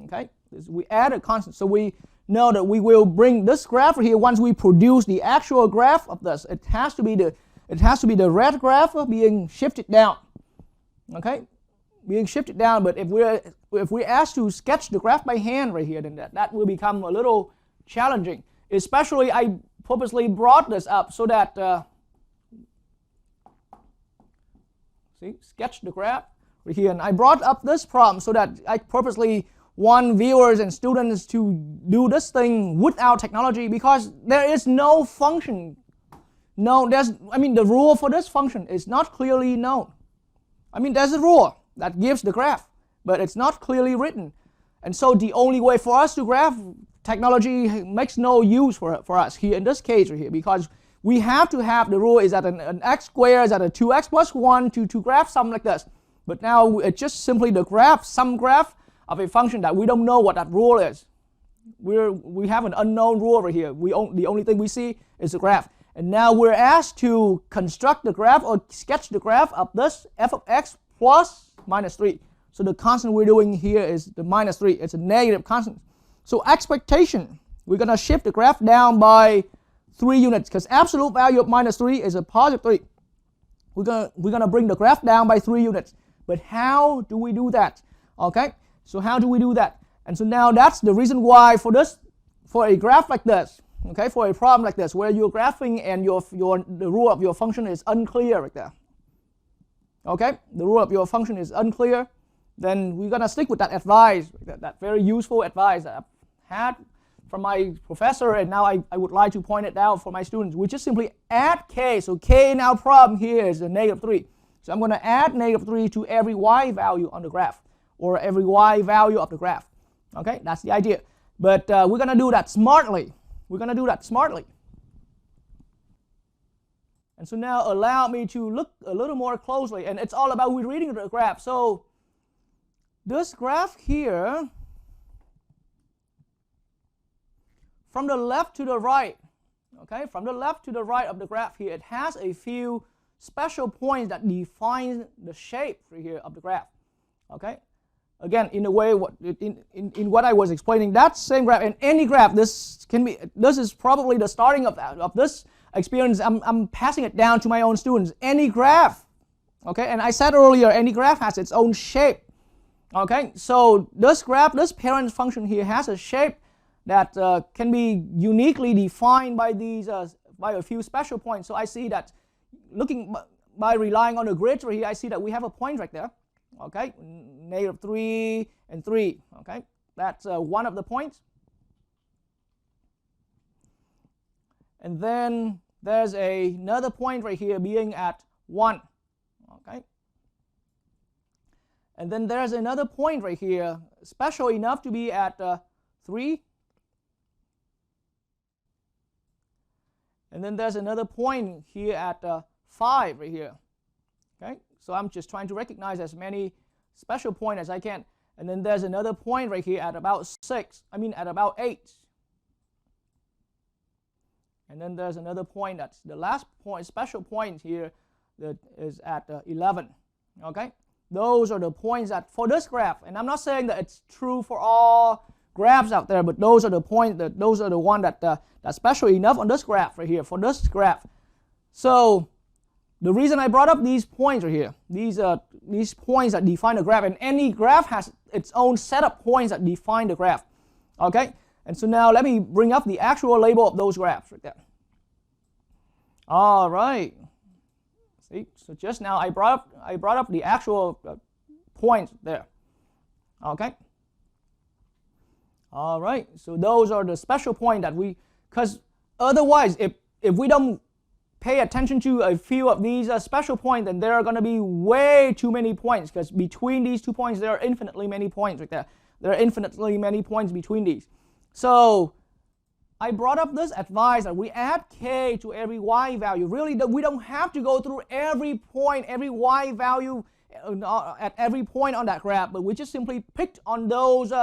Okay, we add a constant. So we know that we will bring this graph right here once we produce the actual graph of this. It has to be the red graph being shifted down. Okay, being shifted down. But if we're asked to sketch the graph by hand right here, then that will become a little challenging. Especially, I purposely brought this up so that see, sketch the graph right here, and I brought up this problem so that I purposely want viewers and students to do this thing without technology, because there is no function. No, the rule for this function is not clearly known. There's a rule that gives the graph, but it's not clearly written. And so the only way for us to graph, technology makes no use for us here in this case right here, because we have to have the rule is that an x squared is that a 2x plus 1 to graph something like this. But now it's just simply the graph, some graph of a function that we don't know what that rule is. We have an unknown rule over here. The only thing we see is the graph. And now we're asked to construct the graph or sketch the graph of this f of x plus minus 3. So the constant we're doing here is the minus 3. It's a negative constant. So expectation, we're going to shift the graph down by 3 units because absolute value of minus 3 is a positive 3. We're gonna bring the graph down by 3 units. But how do we do that? Okay, so how do we do that? And so now that's the reason why for a graph like this, okay, for a problem like this, where you're graphing and the rule of your function is unclear right there. Okay, the rule of your function is unclear, then we're gonna stick with that advice, that very useful advice that I've had from my professor, and now I would like to point it out for my students. We just simply add k. So k in our problem here is a negative 3. So I'm going to add negative 3 to every y value on the graph, or every y value of the graph. Okay, that's the idea. But we're going to do that smartly. We're going to do that smartly. And so now allow me to look a little more closely, and it's all about rereading the graph. So this graph here, from the left to the right, okay, from the left to the right of the graph here, it has a few special points that define the shape here of the graph. Okay, again, in a way, in what I was explaining, that same graph, in any graph, this is probably the starting of this experience. I'm passing it down to my own students. Any graph, okay, and I said earlier, any graph has its own shape. Okay, so this graph, this parent function here has a shape that can be uniquely defined by these by a few special points. So I see that by relying on the grid right here, I see that we have a point right there. Okay, negative 3 and 3. Okay, that's one of the points. And then there's another point right here being at 1. Okay, and then there's another point right here special enough to be at 3. And then there's another point here at 5 right here. Okay, so I'm just trying to recognize as many special points as I can. And then there's another point right here at about 6. At about 8. And then there's another point, that's the last point, special point here, that is at 11. Okay, those are the points that for this graph. And I'm not saying that it's true for all graphs out there, but those are the points that those are the one that that's special enough on this graph right here, for this graph. So the reason I brought up these points right here, these points that define the graph, and any graph has its own set of points that define the graph. Okay, and so now let me bring up the actual label of those graphs right there. All right, see, so just now I brought up the actual points there. Okay. All right, so those are the special points that because otherwise, if we don't pay attention to a few of these special points, then there are going to be way too many points, because between these 2 points, there are infinitely many points right there. There are infinitely many points between these. So I brought up this advice that we add k to every y value. Really, we don't have to go through every point, every y value at every point on that graph, but we just simply picked on those.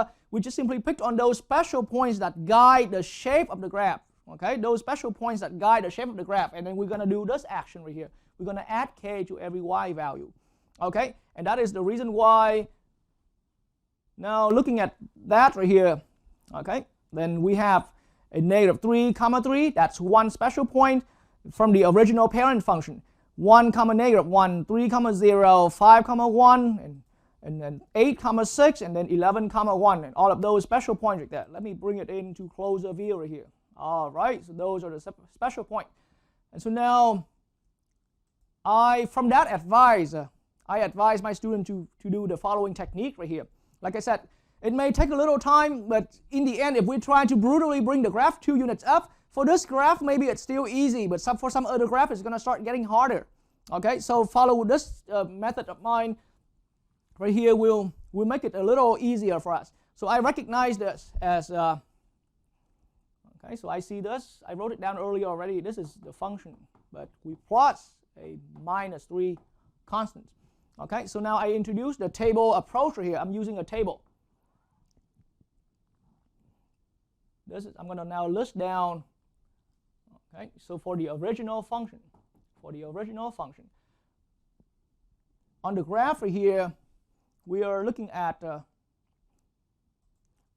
Special points that guide the shape of the graph. Okay, those special points that guide the shape of the graph, and then we're going to do this action right here. We're going to add k to every y value. Okay, and that is the reason why. Now looking at that right here, okay, then we have a negative 3, 3. That's one special point from the original parent function. 1, negative 1, 3, 0, 5, 1, and then 8, 6, and then 11, 1, and all of those special points right there. Let me bring it into closer view right here. All right, so those are the special points. And so now, from that advice, I advise my student to do the following technique right here. Like I said, it may take a little time, but in the end, if we try to brutally bring the graph 2 units up, for this graph, maybe it's still easy, but for some other graph, it's going to start getting harder. Okay, so follow this method of mine right here. Will make it a little easier for us. So I recognize this as, okay, so I see this. I wrote it down earlier already. This is the function, but we plot a minus 3 constant. Okay, so now I introduce the table approach right here. I'm using a table. I'm going to now list down. Okay, so for the original function, on the graph right here, we are looking at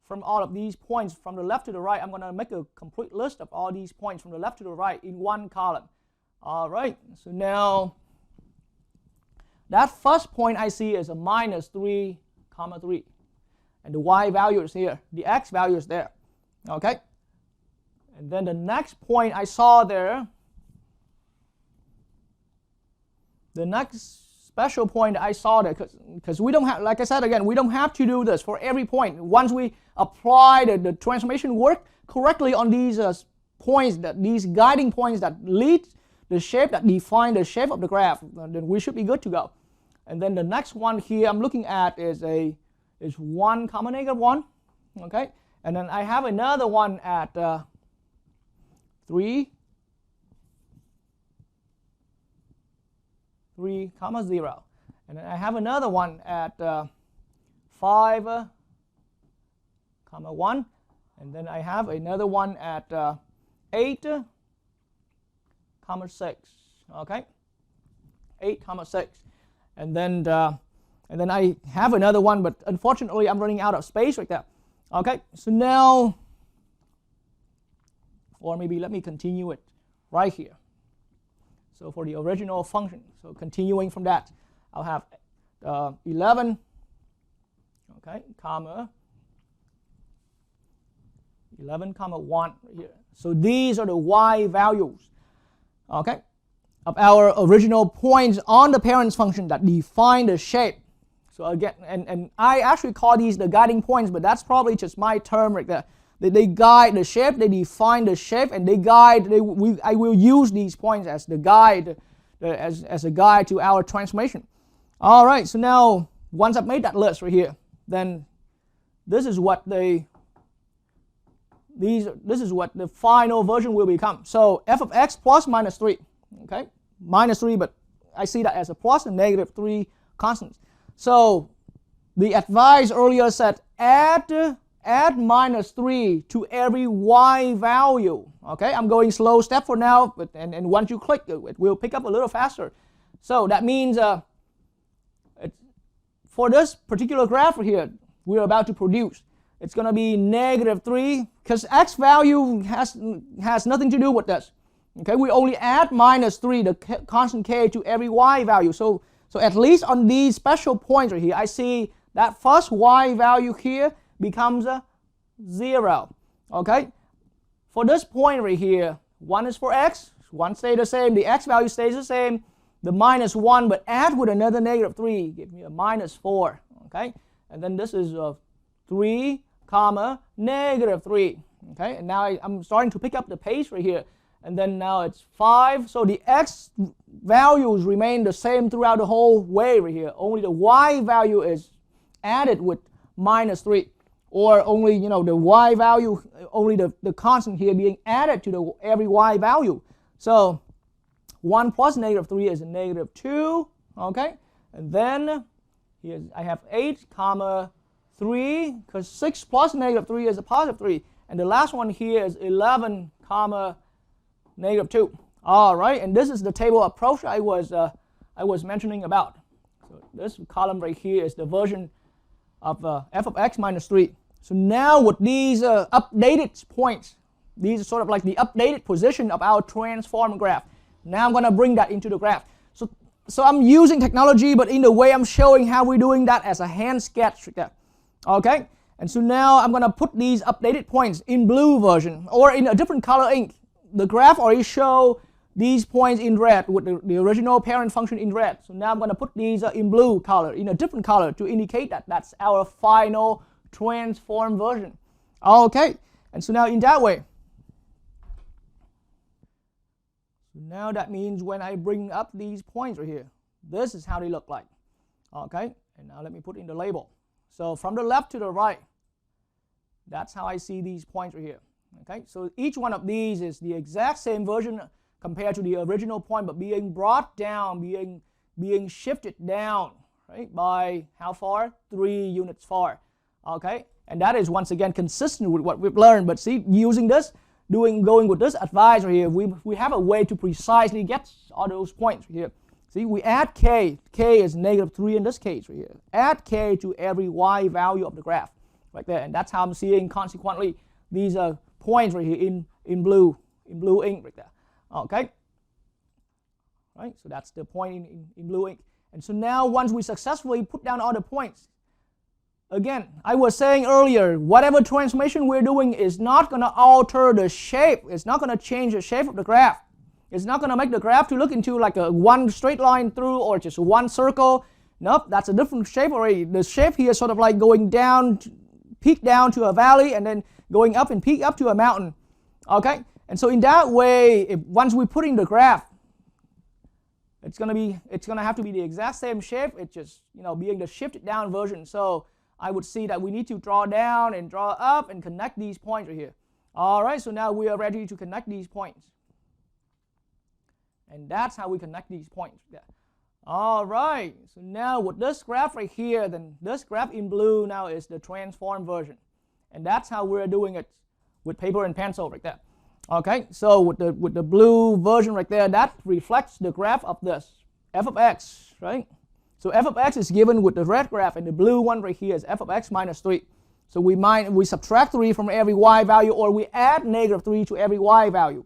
from all of these points from the left to the right. I'm going to make a complete list of all these points from the left to the right in one column. All right, so now that first point I see is a minus 3, 3. And the y value is here. The x value is there. Okay? And then the next point I saw there, the next special point I saw there, because we don't have, like I said again, we don't have to do this for every point. Once we apply the transformation work correctly on these points, these guiding points that lead the shape, that define the shape of the graph, then we should be good to go. And then the next one here I'm looking at is 1, negative 1. Okay? And then I have another one at 3, 0. And then I have another one at 5, 1. And then I have another one at 8, 6. Okay? 8, 6. And then I have another one, but unfortunately I'm running out of space right there. Okay, so now, or maybe let me continue it right here. So for the original function, so continuing from that, I'll have 11, okay, 11, 1 right here. So these are the y values, okay, of our original points on the parent function that define the shape. So again, and I actually call these the guiding points, but that's probably just my term right there. They guide the shape, they define the shape, and they guide. I will use these points as the guide, as a guide to our transformation. All right. So now, once I've made that list right here, then this is what this is what the final version will become. So f of x plus minus 3. Okay, minus 3, but I see that as a plus and negative 3 constants. So the advice earlier said add minus 3 to every y value. Okay, I'm going slow step for now, but and once you click, it will pick up a little faster. So that means for this particular graph here we're about to produce, it's going to be negative 3, because x value has nothing to do with this. Okay, we only add minus 3, the constant k, to every y value. So at least on these special points right here, I see that first y value here becomes a 0. Okay, for this point right here, 1 is for x, 1 stays the same, the x value stays the same, the minus 1, but add with another negative 3, give me a minus 4. Okay, and then this is 3, negative 3. Okay, and now I'm starting to pick up the pace right here. And then now it's 5. So the x values remain the same throughout the whole way right here. Only the y value is added with minus 3. Or only, the y value, only the constant here being added to every y value. So 1 plus negative 3 is a negative 2. Okay. And then here I have 8, 3, because 6 plus negative 3 is a positive 3. And the last one here is 11, negative 2. All right, and this is the table approach I was mentioning about. So this column right here is the version of f of x minus 3. So now with these updated points, these are sort of like the updated position of our transform graph. Now I'm going to bring that into the graph. So I'm using technology, but in the way I'm showing how we're doing that as a hand sketch. Okay, and so now I'm going to put these updated points in blue version or in a different color ink. The graph already show these points in red with the original parent function in red. So now I'm going to put these in blue color, in a different color, to indicate that that's our final transform version. Okay, and so now in that way, now that means when I bring up these points right here, this is how they look like. Okay, and now let me put in the label. So from the left to the right, that's how I see these points right here. Okay, so each one of these is the exact same version compared to the original point, but being brought down, being shifted down, right, by how far? 3 units far. Okay, and that is once again consistent with what we've learned. But see, using this going with this advice right here, we have a way to precisely get all those points right here. See, we add k is -3 in this case right here. Add k to every y value of the graph right there, and that's how I'm seeing consequently these are points right here in blue ink right there. Okay, right, so that's the point in blue ink. And so now once we successfully put down all the points, again, I was saying earlier, whatever transformation we're doing is not going to alter the shape. It's not going to change the shape of the graph. It's not going to make the graph to look into like a one straight line through or just one circle. Nope, that's a different shape already. The shape here is sort of like going down, peak down to a valley, and then going up and peak up to a mountain. Okay, and so in that way, once we put in the graph, it's going to have to be the exact same shape. It's just, you know, being the shifted down version. So I would see that we need to draw down and draw up and connect these points right here. All right, so now we are ready to connect these points. And that's how we connect these points. Yeah. All right, so now with this graph right here, then this graph in blue now is the transformed version. And that's how we're doing it with paper and pencil right there. Okay, so with the blue version right there, that reflects the graph of this, f of x, right? So f of x is given with the red graph, and the blue one right here is f of x minus 3. So we subtract 3 from every y value, or we add -3 to every y value.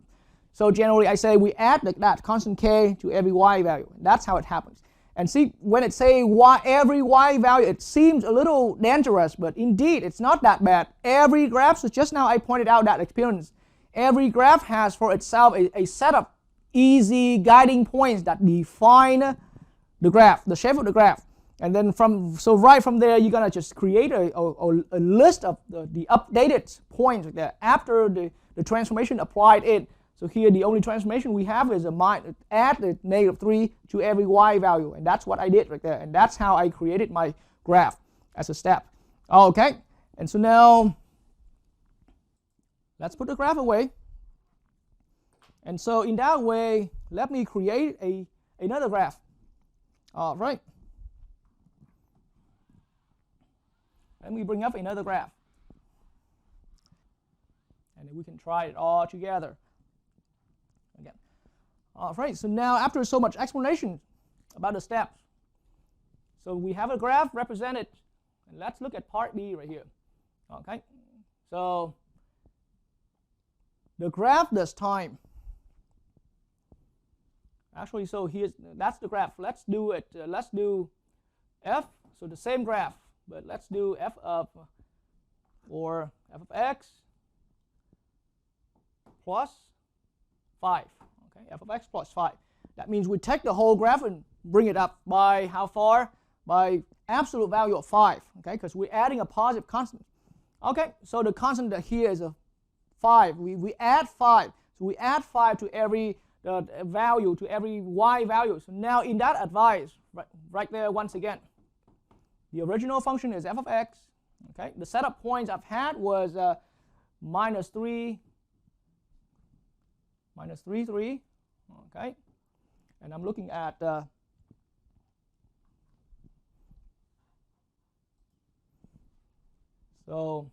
So generally I say we add that constant k to every y value. That's how it happens. And see, when it say every y value, it seems a little dangerous, but indeed it's not that bad. Every graph, so just now I pointed out that experience, every graph has for itself a set of easy guiding points that define the graph, the shape of the graph. And then right from there, you're gonna just create a list of the updated points there after the transformation applied in. So here the only transformation we have is add the -3 to every y value, and that's what I did right there, and that's how I created my graph as a step. Okay, and so now let's put the graph away. And so in that way, let me create another graph. All right. Let me bring up another graph. And then we can try it all together. Again. All right, so now after so much explanation about the steps, so we have a graph represented, and let's look at part B right here. Okay, so the graph this time, actually, so that's the graph. Let's do it. Let's do f. So the same graph, but let's do f of x plus 5. Okay, f of x plus 5. That means we take the whole graph and bring it up by how far? By absolute value of 5. Okay, because we're adding a positive constant. Okay, so the constant here is a 5. We add 5. So we add 5 to every value, to every y value. So now in that advice, right there once again, the original function is f of x. Okay, the set of points I've had was -3, -3, okay, and I'm looking at so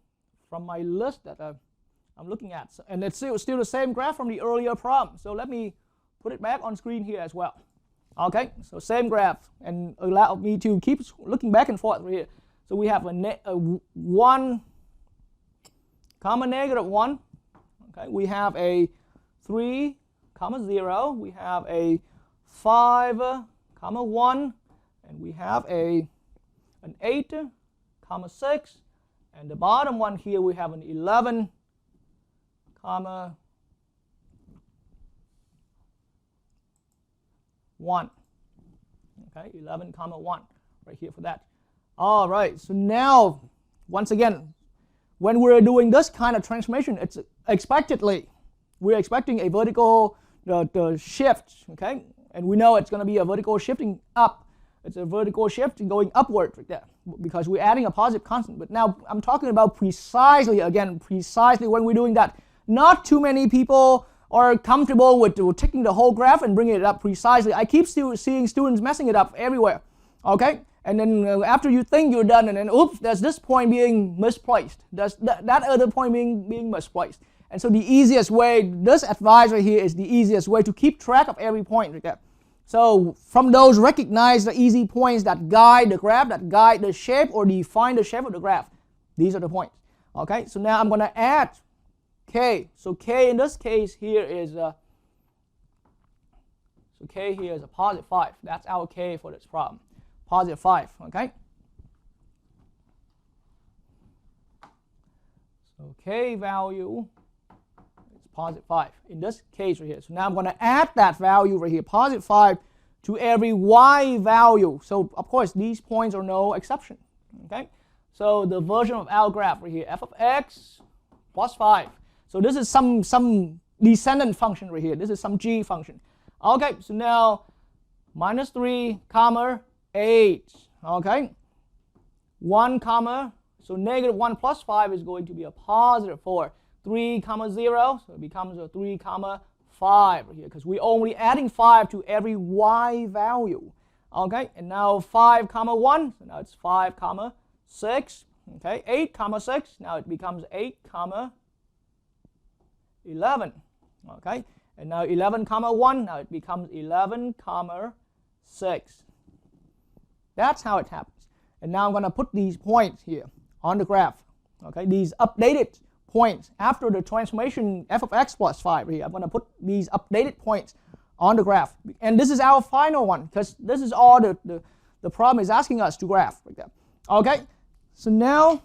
from my list that I'm looking at, and it's still the same graph from the earlier problem. So let me put it back on screen here as well. Okay, so same graph, and allow me to keep looking back and forth here. So we have a 1, -1. Okay, we have a 3, 0. We have a 5, 1, and we have an 8, 6, and the bottom one here we have an 11, 1. Okay, 11, 1 right here for that. All right, so now once again, when we're doing this kind of transformation, it's expectedly we're expecting a vertical shift, okay, and we know it's going to be a vertical shifting up. It's a vertical shift going upward right there because we're adding a positive constant. But now I'm talking about precisely when we're doing that. Not too many people are comfortable with taking the whole graph and bringing it up precisely. I keep still seeing students messing it up everywhere, okay? And then after you think you're done, and then oops, there's this point being misplaced. There's that other point being misplaced. And so the easiest way, this advice right here is the easiest way to keep track of every point right there. So from those, recognize the easy points that guide the graph, that guide the shape or define the shape of the graph. These are the points. Okay, so now I'm going to add k. So k in this case here is k here is a positive 5. That's our k for this problem. Positive 5. Okay. So k value is positive 5 in this case right here. So now I'm going to add that value right here, positive 5, to every y value. So of course these points are no exception. Okay. So the version of our graph right here, f of x plus 5. So this is some descendant function right here. This is some g function. Okay, so now minus 3 comma 8. Okay, 1 comma, so negative 1 plus 5 is going to be a positive 4. 3 comma 0, so it becomes a 3 comma 5 right here, because we're only adding 5 to every y value. Okay, and now 5 comma 1, so now it's 5 comma 6. Okay, 8 comma 6, now it becomes 8 comma 11. Okay, and now 11 comma 1, now it becomes 11 comma 6. That's how it happens. And now I'm going to put these points here on the graph. Okay, these updated points after the transformation f of x plus 5 here. I'm going to put these updated points on the graph. And this is our final one, because this is all the problem is asking us to graph like that. Okay, so now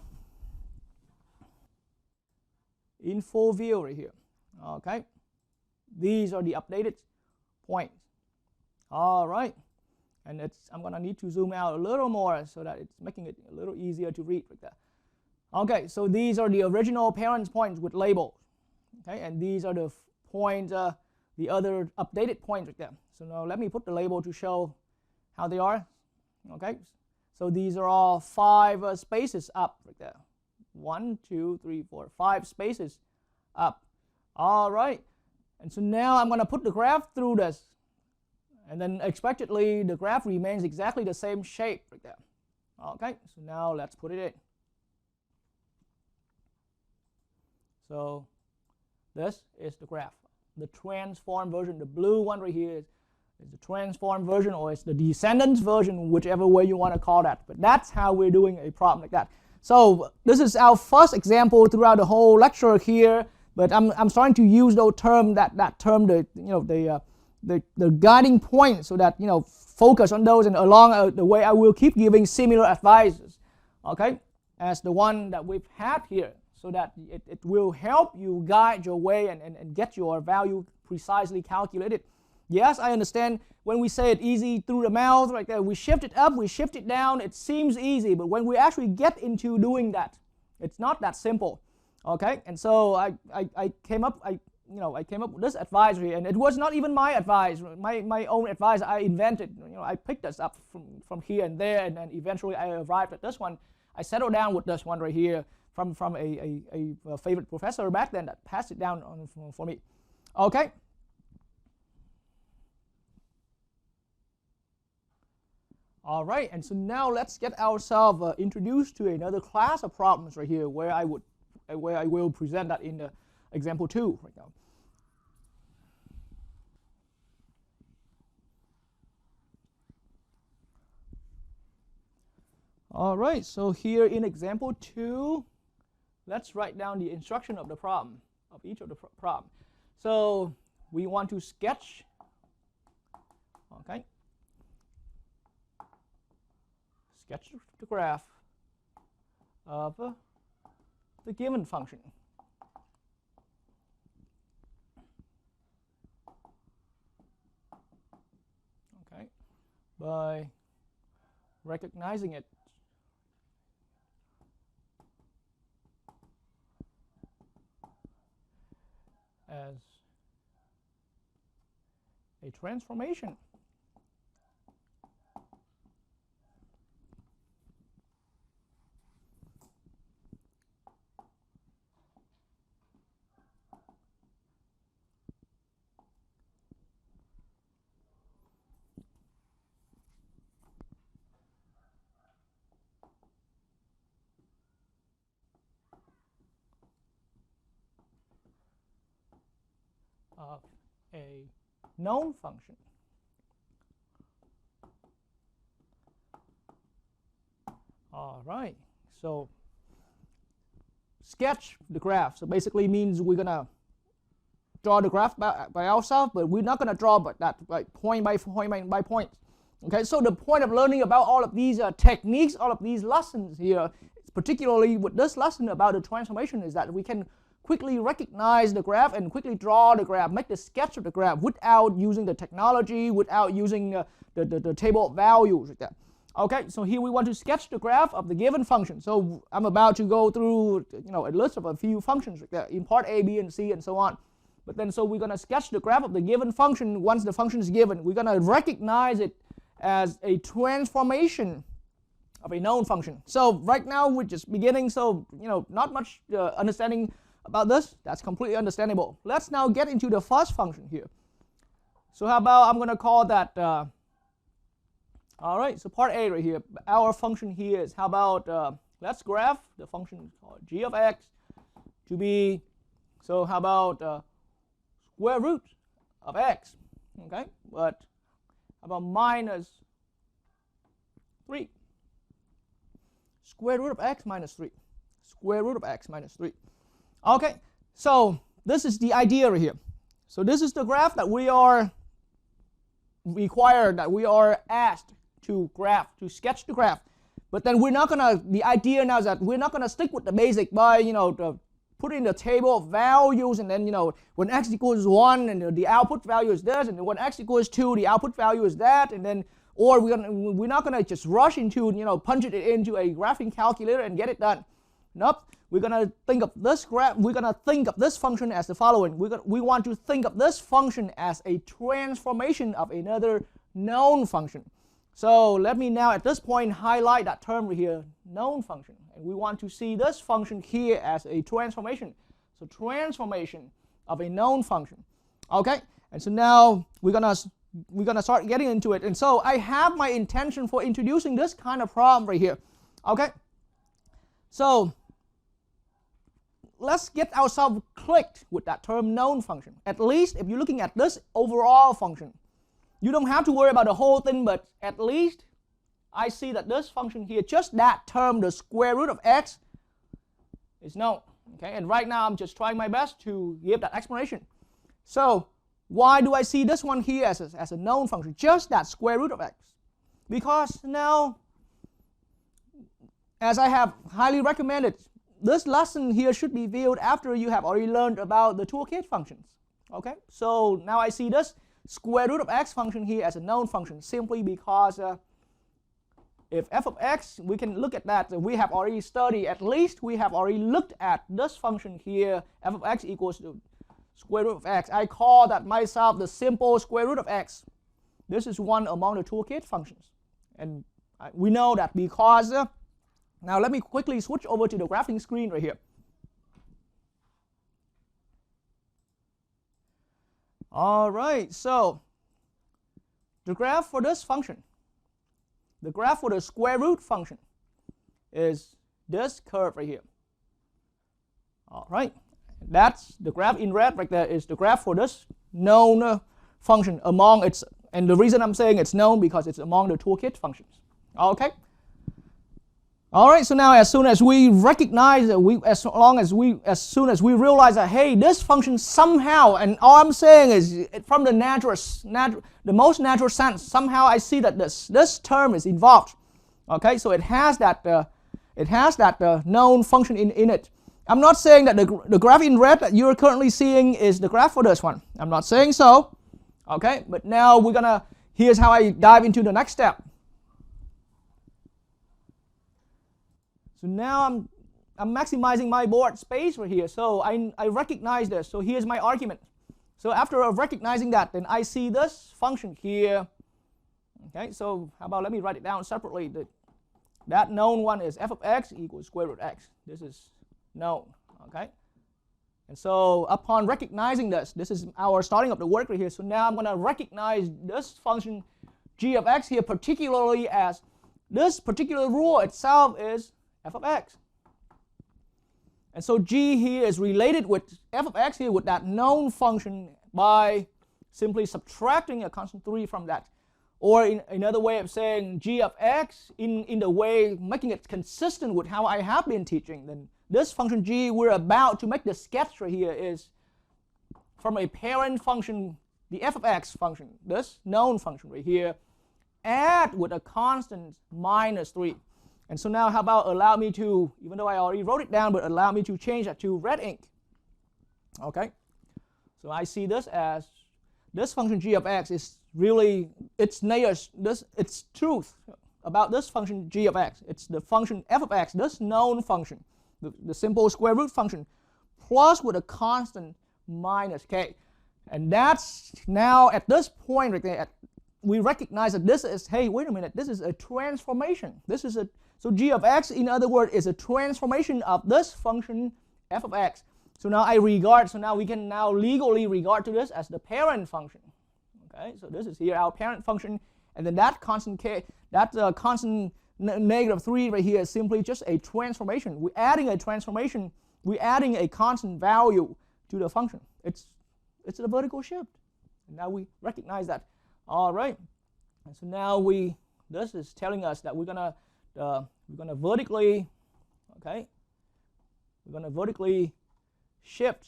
in full view right here. Okay, these are the updated points. All right, and I'm going to need to zoom out a little more so that it's making it a little easier to read like that. Okay, so these are the original parent points with labels. Okay, and these are the points, the other updated points right there. So now let me put the label to show how they are. Okay, so these are all 5 spaces up right there. 1, 2, 3, 4, 5 spaces up. All right, and so now I'm going to put the graph through this, and then expectedly the graph remains exactly the same shape right there. Okay, so now let's put it in. So this is the graph, the transformed version. The blue one right here is the transformed version, or it's the descendants version, whichever way you want to call that. But that's how we're doing a problem like that. So this is our first example throughout the whole lecture here. But I'm starting to use those term, that term, the guiding point, so that focus on those, and along the way I will keep giving similar advices, okay, as the one that we've had here, so that it will help you guide your way and get your value precisely calculated. Yes, I understand when we say it easy through the mouth, like that, we shift it up, we shift it down, it seems easy, but when we actually get into doing that, it's not that simple. Okay, and so I came up with this advisory, and it was not even my advice, my own advice. I invented. I picked this up from here and there, and then eventually I arrived at this one. I settled down with this one right here from a favorite professor back then that passed it down for me. Okay. All right, and so now let's get ourselves introduced to another class of problems right here, where I will present that in the example 2 right now. All right, so here in example 2, let's write down the instruction of the problem, of each of the problem. So we want to sketch, okay, sketch the graph of the given function. Okay, by recognizing it as a transformation of a known function. All right, so sketch the graph. So basically means we're gonna draw the graph by ourselves, but we're not gonna draw but that like point by point. Okay, so the point of learning about all of these techniques, all of these lessons here, particularly with this lesson about the transformation, is that we can quickly recognize the graph and quickly draw the graph, make the sketch of the graph without using the technology, without using the table of values like that. Okay, so here we want to sketch the graph of the given function. So I'm about to go through a list of a few functions like that, in part A, B, and C, and so on. But then so we're going to sketch the graph of the given function. Once the function is given, we're going to recognize it as a transformation of a known function. So right now we're just beginning, so not much understanding about this. That's completely understandable. Let's now get into the first function here. So how about I'm going to call that all right, so part A right here, our function here is, how about let's graph the function called g of x to be, so how about square root of x, okay, but how about minus 3, square root of x minus 3, square root of x minus 3. Okay, so this is the idea right here. So this is the graph that we are required, that we are asked to graph, to sketch the graph. But then we're not gonna, the idea now is that we're not gonna stick with the basic by put in the table of values, and then when x equals 1 and the output value is this, and when x equals 2 the output value is that, and then or we're not gonna just rush into punch it into a graphing calculator and get it done. Nope. We're gonna think of this graph. We're gonna think of this function as the following. We want to think of this function as a transformation of another known function. So let me now at this point highlight that term right here, known function. And we want to see this function here as a transformation. So transformation of a known function. Okay? And so now we're gonna start getting into it. And so I have my intention for introducing this kind of problem right here. Okay? So let's get ourselves clicked with that term known function. At least if you're looking at this overall function, you don't have to worry about the whole thing, but at least I see that this function here, just that term, the square root of x, is known. Okay, and right now I'm just trying my best to give that explanation. So why do I see this one here as a known function, just that square root of x? Because now, as I have highly recommended, this lesson here should be viewed after you have already learned about the toolkit functions. Okay, so now I see this square root of x function here as a known function, simply because if f of x, we can look at that, we have already studied, at least we have already looked at this function here, f of x equals to square root of x. I call that myself the simple square root of x. This is one among the toolkit functions. And we know that because, now let me quickly switch over to the graphing screen right here. All right, so the graph for this function, the graph for the square root function, is this curve right here. All right, that's the graph in red right there, is the graph for this known function among its, and the reason I'm saying it's known because it's among the toolkit functions. Okay. All right, so now as soon as we recognize that as soon as we realize that, hey, this function somehow, and all I'm saying is from the the most natural sense, somehow I see that this term is involved. Okay, so it has that known function in it. I'm not saying that the graph in red that you're currently seeing is the graph for this one. I'm not saying so. Okay, but now here's how I dive into the next step. So now I'm maximizing my board space right here. So I recognize this. So here's my argument. So after recognizing that, then I see this function here. Okay, so how about let me write it down separately. That known one is f of x equals square root x. This is known. Okay, and so upon recognizing this is our starting of the work right here. So now I'm going to recognize this function g of x here, particularly as this particular rule itself is f of x. And so g here is related with f of x here with that known function by simply subtracting a constant 3 from that. Or in another way of saying g of x in the way making it consistent with how I have been teaching, then this function g we're about to make the sketch right here is from a parent function, the f of x function, this known function right here, add with a constant minus 3. And so now how about allow me to, even though I already wrote it down, but allow me to change that to red ink. Okay, so I see this as this function g of x is really, it's truth about this function g of x. It's the function f of x, this known function, the simple square root function, plus with a constant minus k. And that's now at this point right there, we recognize that this is, hey, wait a minute, this is a transformation. This is a, so g of x, in other words, is a transformation of this function f of x. So now now we can now legally regard to this as the parent function. Okay, so this is here our parent function, and then that constant k, that constant negative 3 right here is simply just a transformation. We're adding a transformation, we're adding a constant value to the function. It's a vertical shift. And now we recognize that. All right, and so now this is telling us that we're gonna vertically, okay, we're gonna vertically shift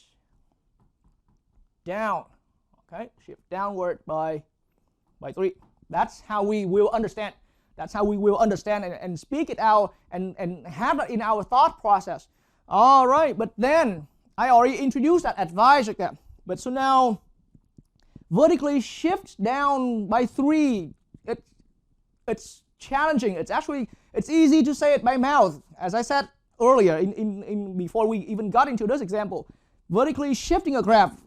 down, okay, shift downward by 3. That's how we will understand. That's how we will understand and speak it out and have it in our thought process. All right, but then I already introduced that advice like that. But so now vertically shift down by 3. It's challenging. It's easy to say it by mouth, as I said earlier before we even got into this example. Vertically shifting a graph,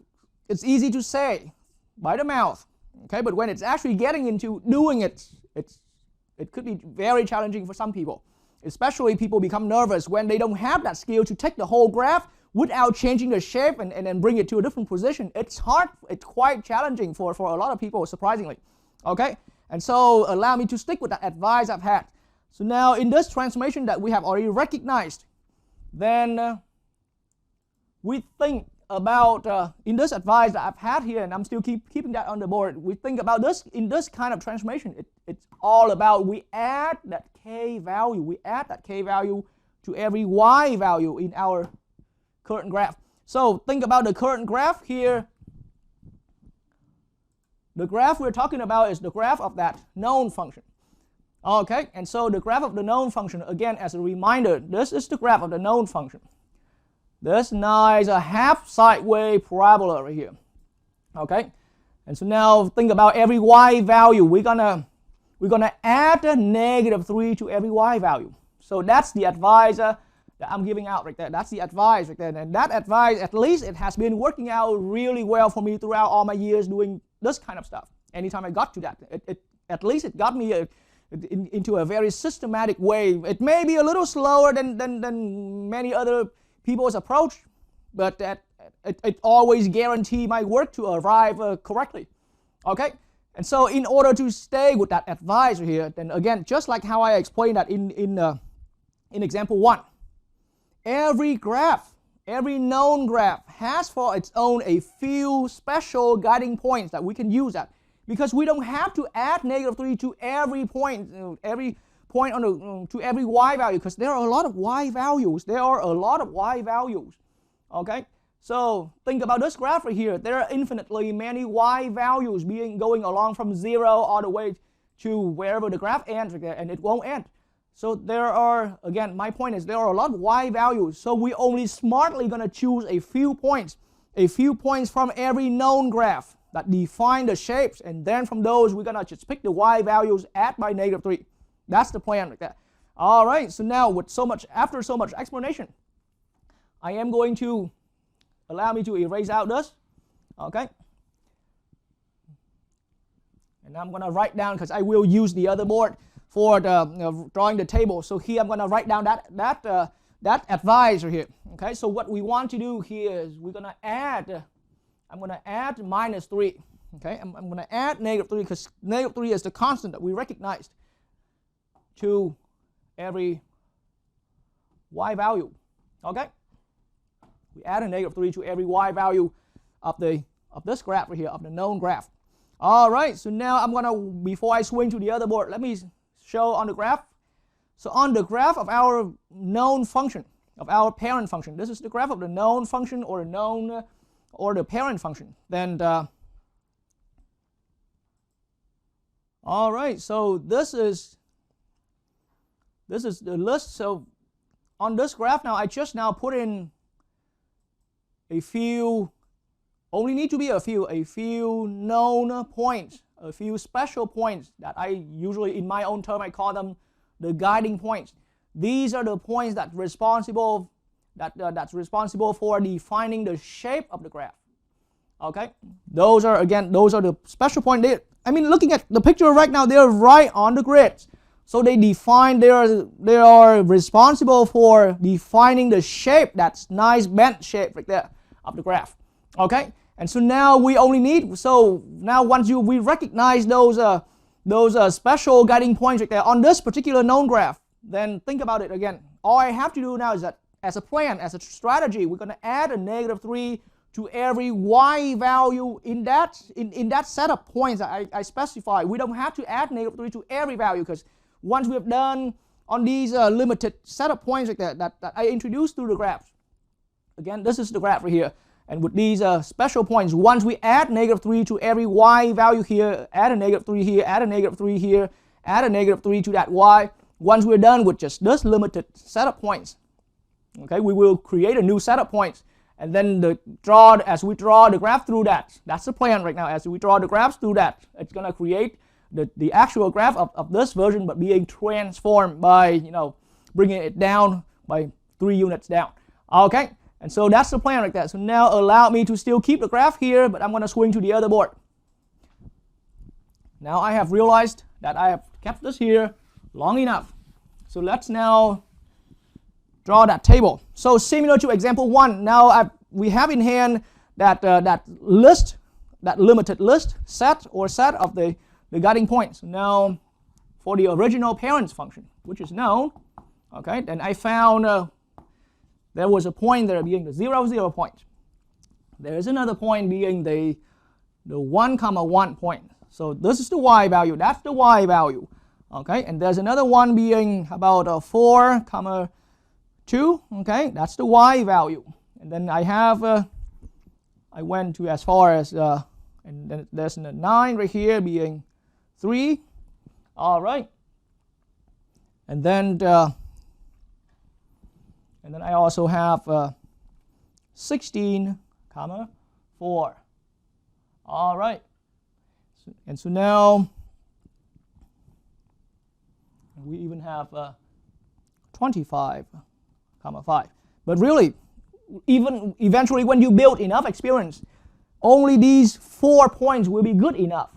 it's easy to say by the mouth, okay, but when it's actually getting into doing it, it could be very challenging for some people. Especially people become nervous when they don't have that skill to take the whole graph without changing the shape and then bring it to a different position. It's hard, it's quite challenging for a lot of people, surprisingly. Okay, and so allow me to stick with that advice I've had. So now in this transformation that we have already recognized, then we think about, in this advice that I've had here, and I'm still keeping that on the board, we think about this, in this kind of transformation, it's all about we add that k value, to every y value in our current graph. So think about the current graph here. The graph we're talking about is the graph of that known function. Okay, and so the graph of the known function, again, as a reminder, this is the graph of the known function. This nice half sideways parabola right here. Okay, and so now think about every y value. We're gonna add a negative 3 to every y value. So that's the advice that I'm giving out right there. That's the advice right there. And that advice, at least it has been working out really well for me throughout all my years doing this kind of stuff. Anytime I got to that, at least it got me into a very systematic way. It may be a little slower than many other people's approach, but it always guarantees my work to arrive correctly. Okay, and so in order to stay with that advice here, then again, just like how I explained that in example 1, every graph, every known graph has for its own a few special guiding points that we can use that, because we don't have to add negative 3 to every point on the, to every y value, because there are a lot of y values. Okay, so think about this graph right here. There are infinitely many y values going along from 0 all the way to wherever the graph ends, and it won't end. So there are, again, my point is there are a lot of y values. So we only smartly going to choose a few points from every known graph that define the shapes, and then from those we're going to just pick the y values at by negative 3. That's the plan like that. All right, so now after so much explanation, I am going to allow me to erase out this. Okay, and I'm going to write down, because I will use the other board for the drawing the table. So here I'm going to write down that advisor here. Okay, so what we want to do here is we're going to add. I'm going to add minus 3. Okay, I'm going to add negative 3, because negative 3 is the constant that we recognized, to every y value. Okay, we add a negative 3 to every y value of this graph right here, of the known graph. All right, so now I'm gonna, before I swing to the other board, let me show on the graph. So on the graph of our known function, of our parent function, this is the graph of the known function or the known or the parent function. Then all right, so this is the list. So on this graph now, I just now put in a few, only need to be a few known points, a few special points that I usually, in my own term, I call them the guiding points. These are the points that's responsible for defining the shape of the graph. Okay, those are the special points. I mean, looking at the picture right now, they're right on the grid. So they are responsible for defining the shape, that's nice bent shape right there of the graph. Okay, and so now we only need, so now once we recognize those special guiding points right there on this particular known graph, then think about it again. All I have to do now is that as a plan, as a strategy, we're going to add a -3 to every y value in that set of points that I specify. We don't have to add -3 to every value, because once we have done on these limited set of points like that I introduced through the graph. Again, this is the graph right here. And with these special points, once we add -3 to every y value here, add a -3 here, add a -3 here, add a -3 to that y, once we're done with just this limited set of points, okay, we will create a new set of points. And then as we draw the graph through that, that's the plan right now. As we draw the graphs through that, it's going to create the actual graph of this version, but being transformed by, bringing it down by 3 units down. Okay, and so that's the plan like that. So now allow me to still keep the graph here, but I'm going to swing to the other board. Now I have realized that I have kept this here long enough. So let's now draw that table. So similar to example 1, now we have in hand that list, that limited list set of the guiding points. Now for the original parents function, which is known, okay, then I found there was a point there being the 0, 0 point. There is another point being the 1, 1 point. So this is the y value, that's the y value. Okay, and there's another one being about 4, 2, okay, that's the y value. And then I have, I went to as far as, and then there's a 9 right here being 3, all right. And then I also have 16, 4, all right. And so now we even have 25, 5. But really, even eventually when you build enough experience, only these 4 points will be good enough.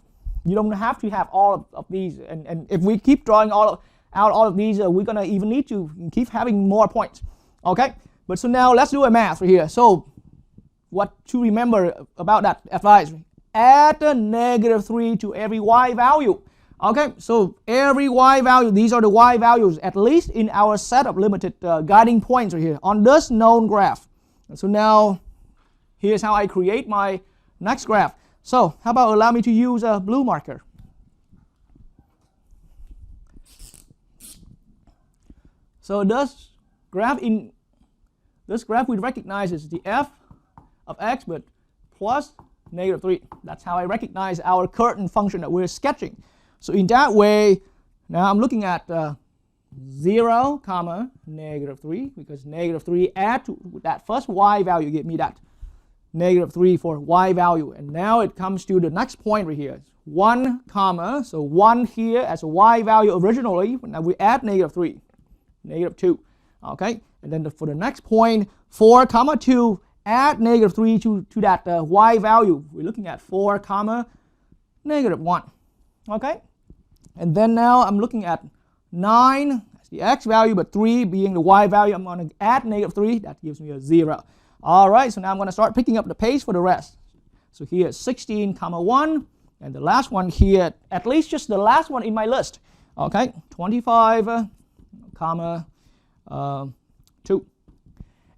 You don't have to have all of these. And if we keep drawing out all of these, we're going to even need to keep having more points. Okay? But so now let's do a math right here. So what to remember about that advice? Add a -3 to every y value. Okay, so every y value, these are the y values, at least in our set of limited guiding points right here on this known graph. And so now, here's how I create my next graph. So, how about allow me to use a blue marker. So this graph we recognize is the f of x, but plus -3. That's how I recognize our current function that we're sketching. So in that way, now I'm looking at 0, -3, because -3 add to that first y value, give me that -3 for y value. And now it comes to the next point right here. 1, so 1 here as a y value originally, now we add -3, -2. Okay, and then for the next point, 4, 2, add -3 to that y value. We're looking at 4, -1. Okay, and then now I'm looking at 9 as the x value, but 3 being the y value. I'm going to add -3, that gives me a 0. All right, so now I'm going to start picking up the pace for the rest. So here 16, 1, and the last one here, at least just the last one in my list. Okay, 25, 2.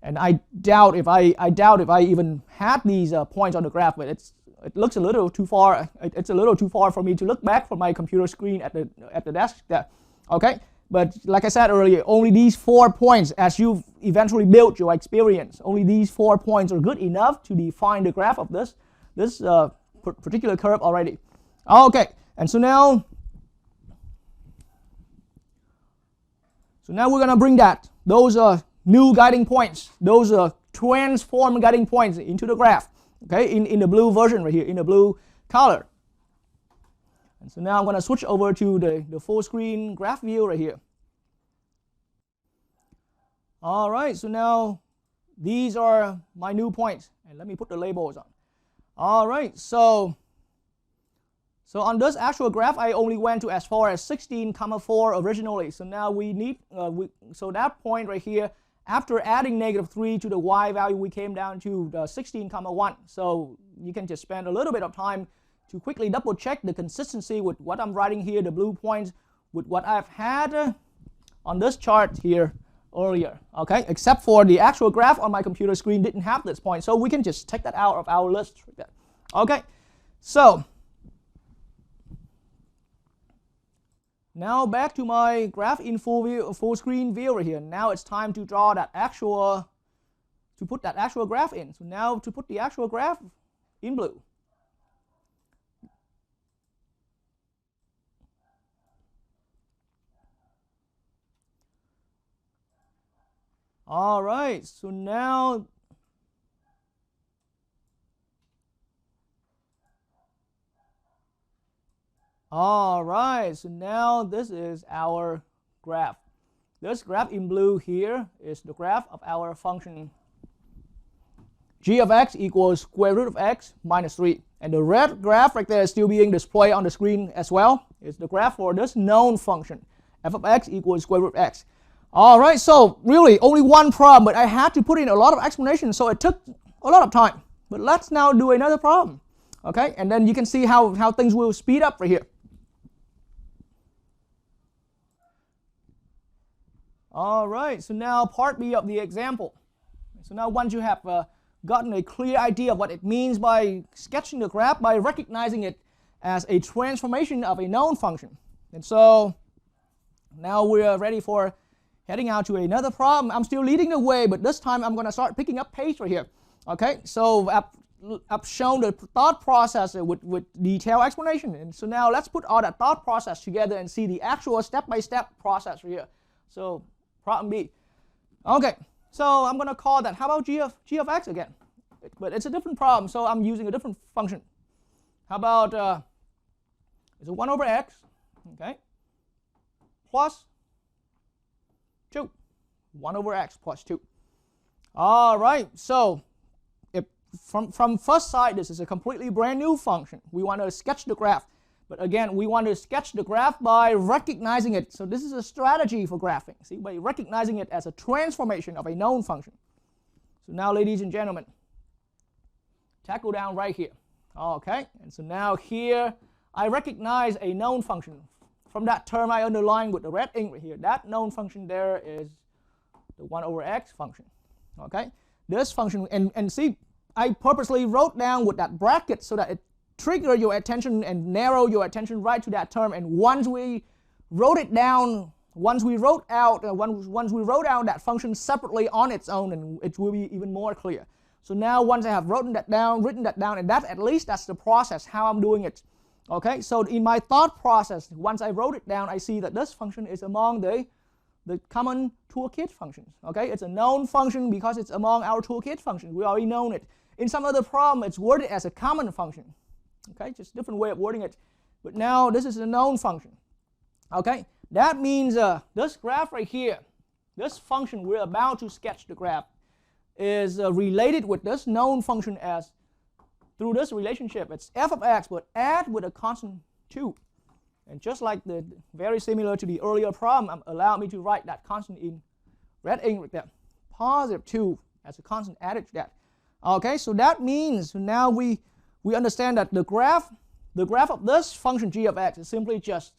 And I doubt if I even had these points on the graph, but it looks a little too far. It's a little too far for me to look back from my computer screen at the desk there. Okay, but like I said earlier, only these 4 points, as you eventually build your experience, only these 4 points are good enough to define the graph of this particular curve already. Okay, and so now we're gonna bring those new guiding points, those transform guiding points into the graph. Okay, in the blue version right here, in the blue color. And so now I'm going to switch over to the full screen graph view right here. All right, so now these are my new points, and let me put the labels on. All right, so on this actual graph, I only went to as far as 16,4 originally. So now we need, so that point right here, after adding -3 to the y value, we came down to 16,1. So you can just spend a little bit of time to quickly double check the consistency with what I'm writing here, the blue points, with what I've had on this chart here earlier. Okay, except for the actual graph on my computer screen didn't have this point. So we can just take that out of our list. Okay, so now back to my graph in full screen view right here. Now it's time to draw that put that actual graph in. So now to put the actual graph in blue. All right, so now this is our graph. This graph in blue here is the graph of our function g of x equals square root of x minus 3. And the red graph right there is still being displayed on the screen as well. It's the graph for this known function, f of x equals square root of x. All right, so really only one problem, but I had to put in a lot of explanation, so it took a lot of time. But let's now do another problem. Okay, and then you can see how things will speed up right here. All right, so now part B of the example. So now once you have gotten a clear idea of what it means by sketching the graph, by recognizing it as a transformation of a known function. And so now we are ready for heading out to another problem. I'm still leading the way, but this time I'm going to start picking up pace right here. Okay, so I've shown the thought process with detailed explanation. And so now let's put all that thought process together and see the actual step-by-step process right here. So problem B. Okay, so I'm going to call that, how about g of x again? But it's a different problem, so I'm using a different function. How about, it's a 1 over x, okay, plus 2. 1 over x plus 2. All right, so if from first sight, this is a completely brand new function. We want to sketch the graph. But again, we want to sketch the graph by recognizing it. So this is a strategy for graphing. See, by recognizing it as a transformation of a known function. So now, ladies and gentlemen, tackle down right here. Okay, and so now here, I recognize a known function. From that term I underlined with the red ink right here, that known function there is the 1 over x function. Okay, this function, and see, I purposely wrote down with that bracket so that it trigger your attention and narrow your attention right to that term. And once we wrote it down, once we wrote out that function separately on its own, and it will be even more clear. So now once I have written that down, and that at least that's the process how I'm doing it. Okay, so in my thought process, once I wrote it down, I see that this function is among the common toolkit functions. Okay, it's a known function because it's among our toolkit functions. We already know it. In some other problem, it's worded as a common function. Okay, just a different way of wording it. But now this is a known function. Okay, that means this graph right here, this function we're about to sketch the graph, is related with this known function as, through this relationship, it's f of x, but add with a constant 2. And just like very similar to the earlier problem, allow me to write that constant in red ink right there. Positive 2 as a constant added to that. Okay, so that means now we understand that the graph of this function g of x is simply just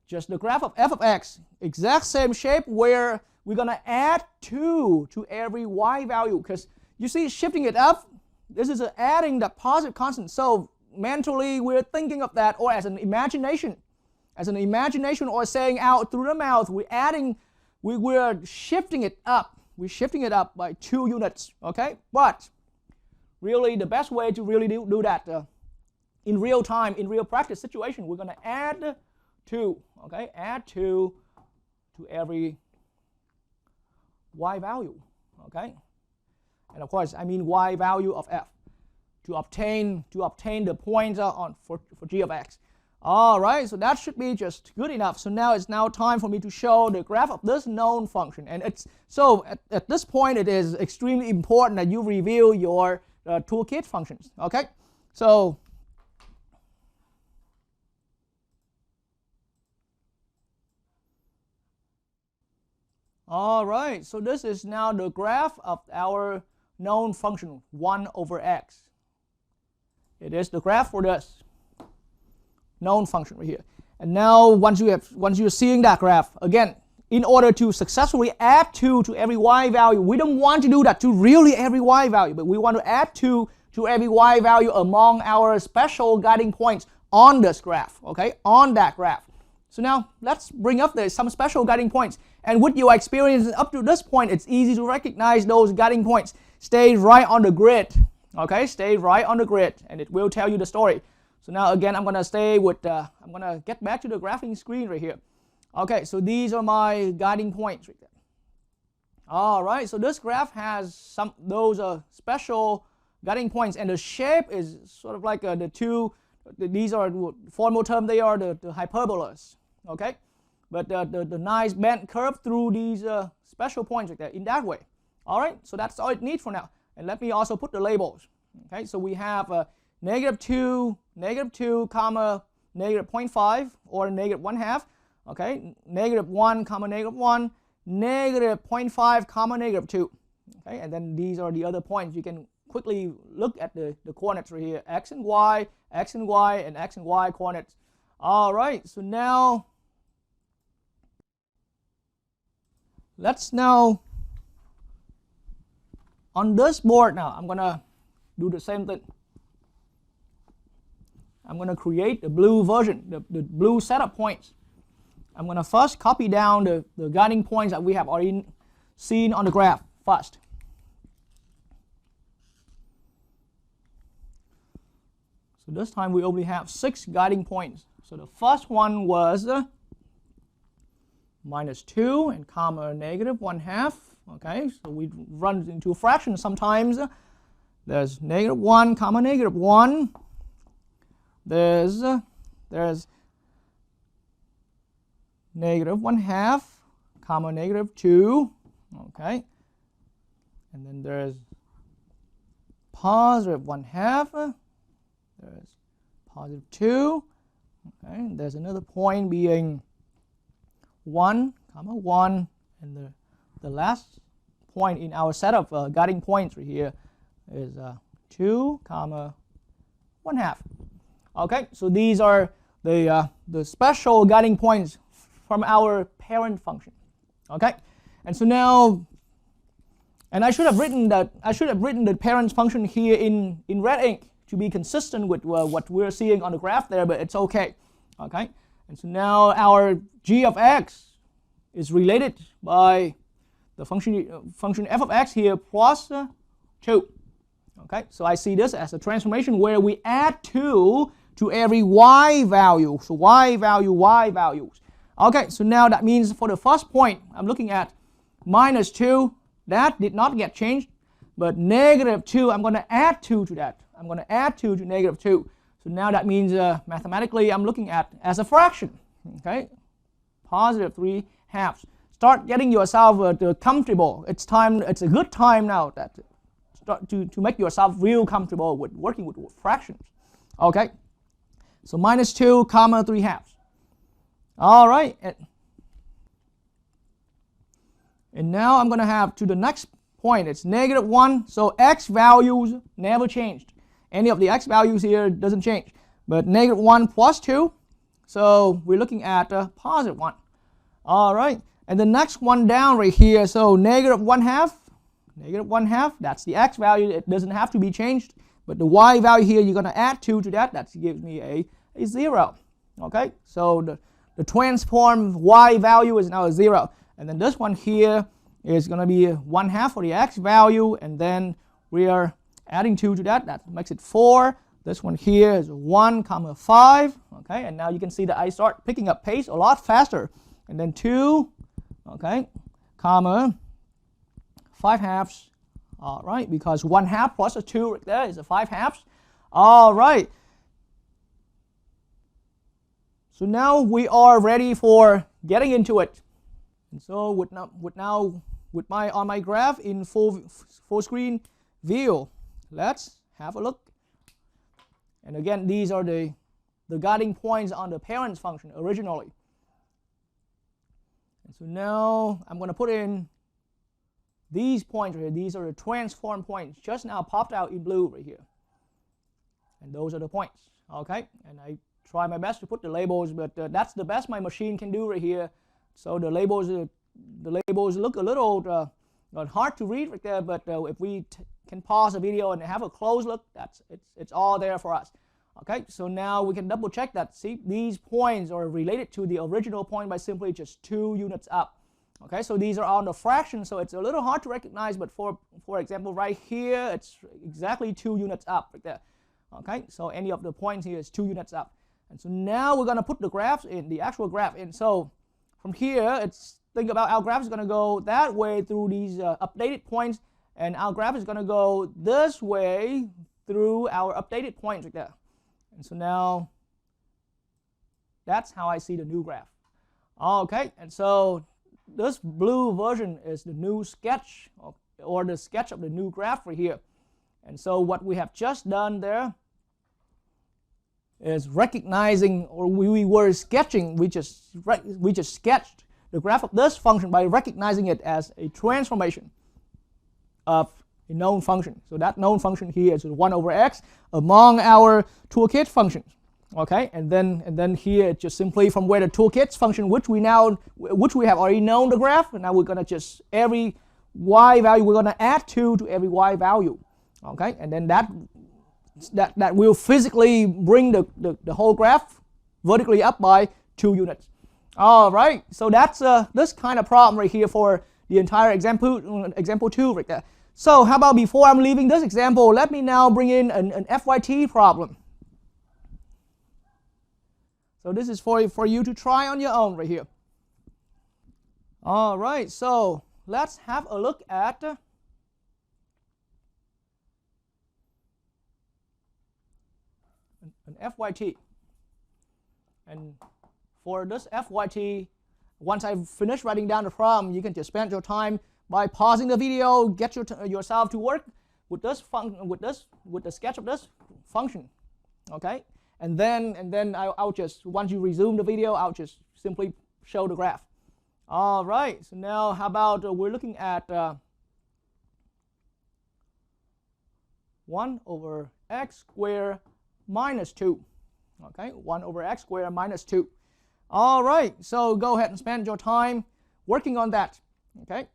the graph of f of x, exact same shape, where we're going to add 2 to every y value. Because you see, shifting it up, this is adding the positive constant. So mentally we're thinking of that, or as an imagination or saying out through the mouth, we're shifting it up. We're shifting it up by 2 units, okay? But really the best way to really do that in real time, in real practice situation, we're going to add 2, okay? Add 2 to every y value, okay? And of course, I mean y value of f to obtain the pointer for g of x. All right, so that should be just good enough. So now it's time for me to show the graph of this known function. And at this point, it is extremely important that you review your toolkit functions. Okay, so all right, so this is now the graph of our known function 1 over x. It is the graph for this known function right here. And now once you're seeing that graph, again, in order to successfully add 2 to every y value, we don't want to do that to really every y value, but we want to add 2 to every y value among our special guiding points on this graph, okay, on that graph. So now let's bring up some special guiding points. And with your experience up to this point, it's easy to recognize those guiding points. Stay right on the grid, okay, stay right on the grid, and it will tell you the story. So now again, I'm going to get back to the graphing screen right here. Okay, so these are my guiding points right there. All right, so this graph has those special guiding points, and the shape is sort of like these are formal term, they are the hyperbolas, okay? But the nice bent curve through these special points right there in that way. All right, so that's all it needs for now. And let me also put the labels. Okay, so we have -2, comma, -0.5 or -1/2. Okay, -1, comma, -1, -0.5, comma, -2. Okay, and then these are the other points. You can quickly look at the coordinates right here, x and y, x and y, and x and y coordinates. All right, so now let's on this board now, I'm gonna do the same thing. I'm gonna create the blue version, the blue setup points. I'm gonna first copy down the guiding points that we have already seen on the graph first. So this time we only have 6 guiding points. So the first one was -2 and comma -1/2. Okay, so we run into a fraction sometimes. There's -1, comma -1. There's -1/2, comma -2. Okay, and then there's +1/2. There's +2. Okay, and there's another point being 1, comma 1, and the last point in our set of guiding points right here is 2, comma 1/2. Okay, so these are the special guiding points from our parent function. Okay, and so now, and I should have written the parent function here in red ink to be consistent with what we're seeing on the graph there, but it's okay. Okay, and so now our g of x is related by the function f of x here plus 2. Okay, so I see this as a transformation where we add 2 to every y value. So y value, y values. Okay, so now that means for the first point, I'm looking at -2. That did not get changed, but -2, I'm going to add 2 to that. I'm going to add 2 to -2. So now that means mathematically I'm looking at as a fraction. Okay, +3/2. Start getting yourself comfortable. It's time. It's a good time now that to make yourself real comfortable with working with fractions. Okay, so -2, comma 3/2. All right, and now I'm going to have to the next point. It's -1. So x values never changed. Any of the x values here doesn't change. But -1 plus 2. So we're looking at +1. All right. And the next one down right here, so -1/2, that's the x value. It doesn't have to be changed, But the y value here, you're going to add 2 to that. That gives me a 0. Okay, so the transform y value is now a 0. And then this one here is going to be 1/2 for the x value. And then we are adding 2 to that. That makes it 4. This one here is 1, 5. Okay, and now you can see that I start picking up pace a lot faster. And then 2, okay, 5/2. All right, because 1/2 plus a 2 right there is a 5/2. All right. So now we are ready for getting into it. And so with my on my graph in full screen view, let's have a look. And again, these are the guiding points on the parents function originally. And so now I'm going to put in these points right here. These are the transform points just now popped out in blue right here. And those are the points. Okay, and I try my best to put the labels, but that's the best my machine can do right here. So the labels look a little hard to read right there, but if we can pause the video and have a close look, it's all there for us. Okay, so now we can double check that. See, these points are related to the original point by simply just 2 units up. Okay, so these are on the fraction, so it's a little hard to recognize, but for example, right here, it's exactly 2 units up right there. Okay, so any of the points here is 2 units up. And so now we're going to put the graphs in, the actual graph in. So from here, think about our graph is going to go that way through these updated points, and our graph is going to go this way through our updated points right there. And so now that's how I see the new graph. Okay, and so this blue version is the new sketch, or the sketch of the new graph right here. And so what we have just done there is recognizing, or we were sketching, we just sketched the graph of this function by recognizing it as a transformation of a known function. So that known function here is 1/x among our toolkit functions. Okay, and then here just simply from where the toolkits function, which we have already known the graph, and now we're gonna just every y value we're gonna add 2 to every y value. Okay, and then that will physically bring the whole graph vertically up by 2 units. All right, so that's this kind of problem right here for the entire example 2 right there. So how about before I'm leaving this example, let me now bring in an FYT problem. So this is for you to try on your own right here. All right, so let's have a look at an FYT. And for this FYT, once I've finished writing down the problem, you can just spend your time by pausing the video, get yourself to work with this with the sketch of this function. Okay, and then I'll just, once you resume the video, I'll just simply show the graph. All right, so now how about we're looking at 1/x squared minus 2. Okay, 1/x squared minus 2. All right, so go ahead and spend your time working on that. Okay.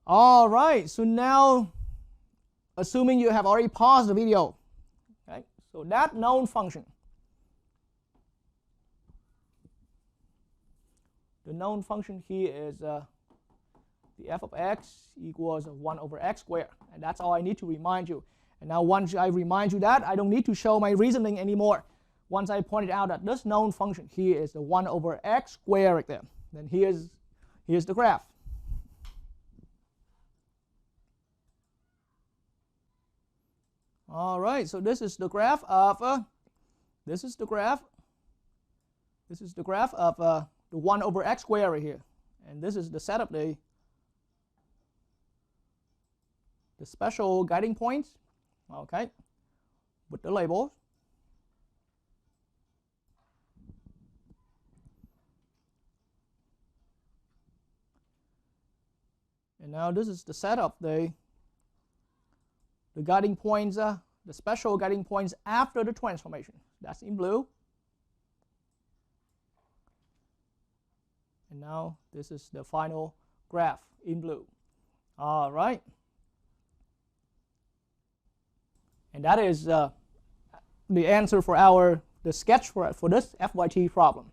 All right, so now, assuming you have already paused the video, okay, so that known function, the known function here is the f of x equals 1/x squared, and that's all I need to remind you. And now once I remind you that, I don't need to show my reasoning anymore. Once I pointed out that this known function here is the 1/x squared right there, then here's the graph. All right, so this is the graph of the 1/x squared right here, and this is the set of the special guiding points. Okay, with the labels. And now this is the set of the guiding points, the special guiding points after the transformation. That's in blue. And now this is the final graph in blue. All right. And that is the answer for the sketch for this FYT problem.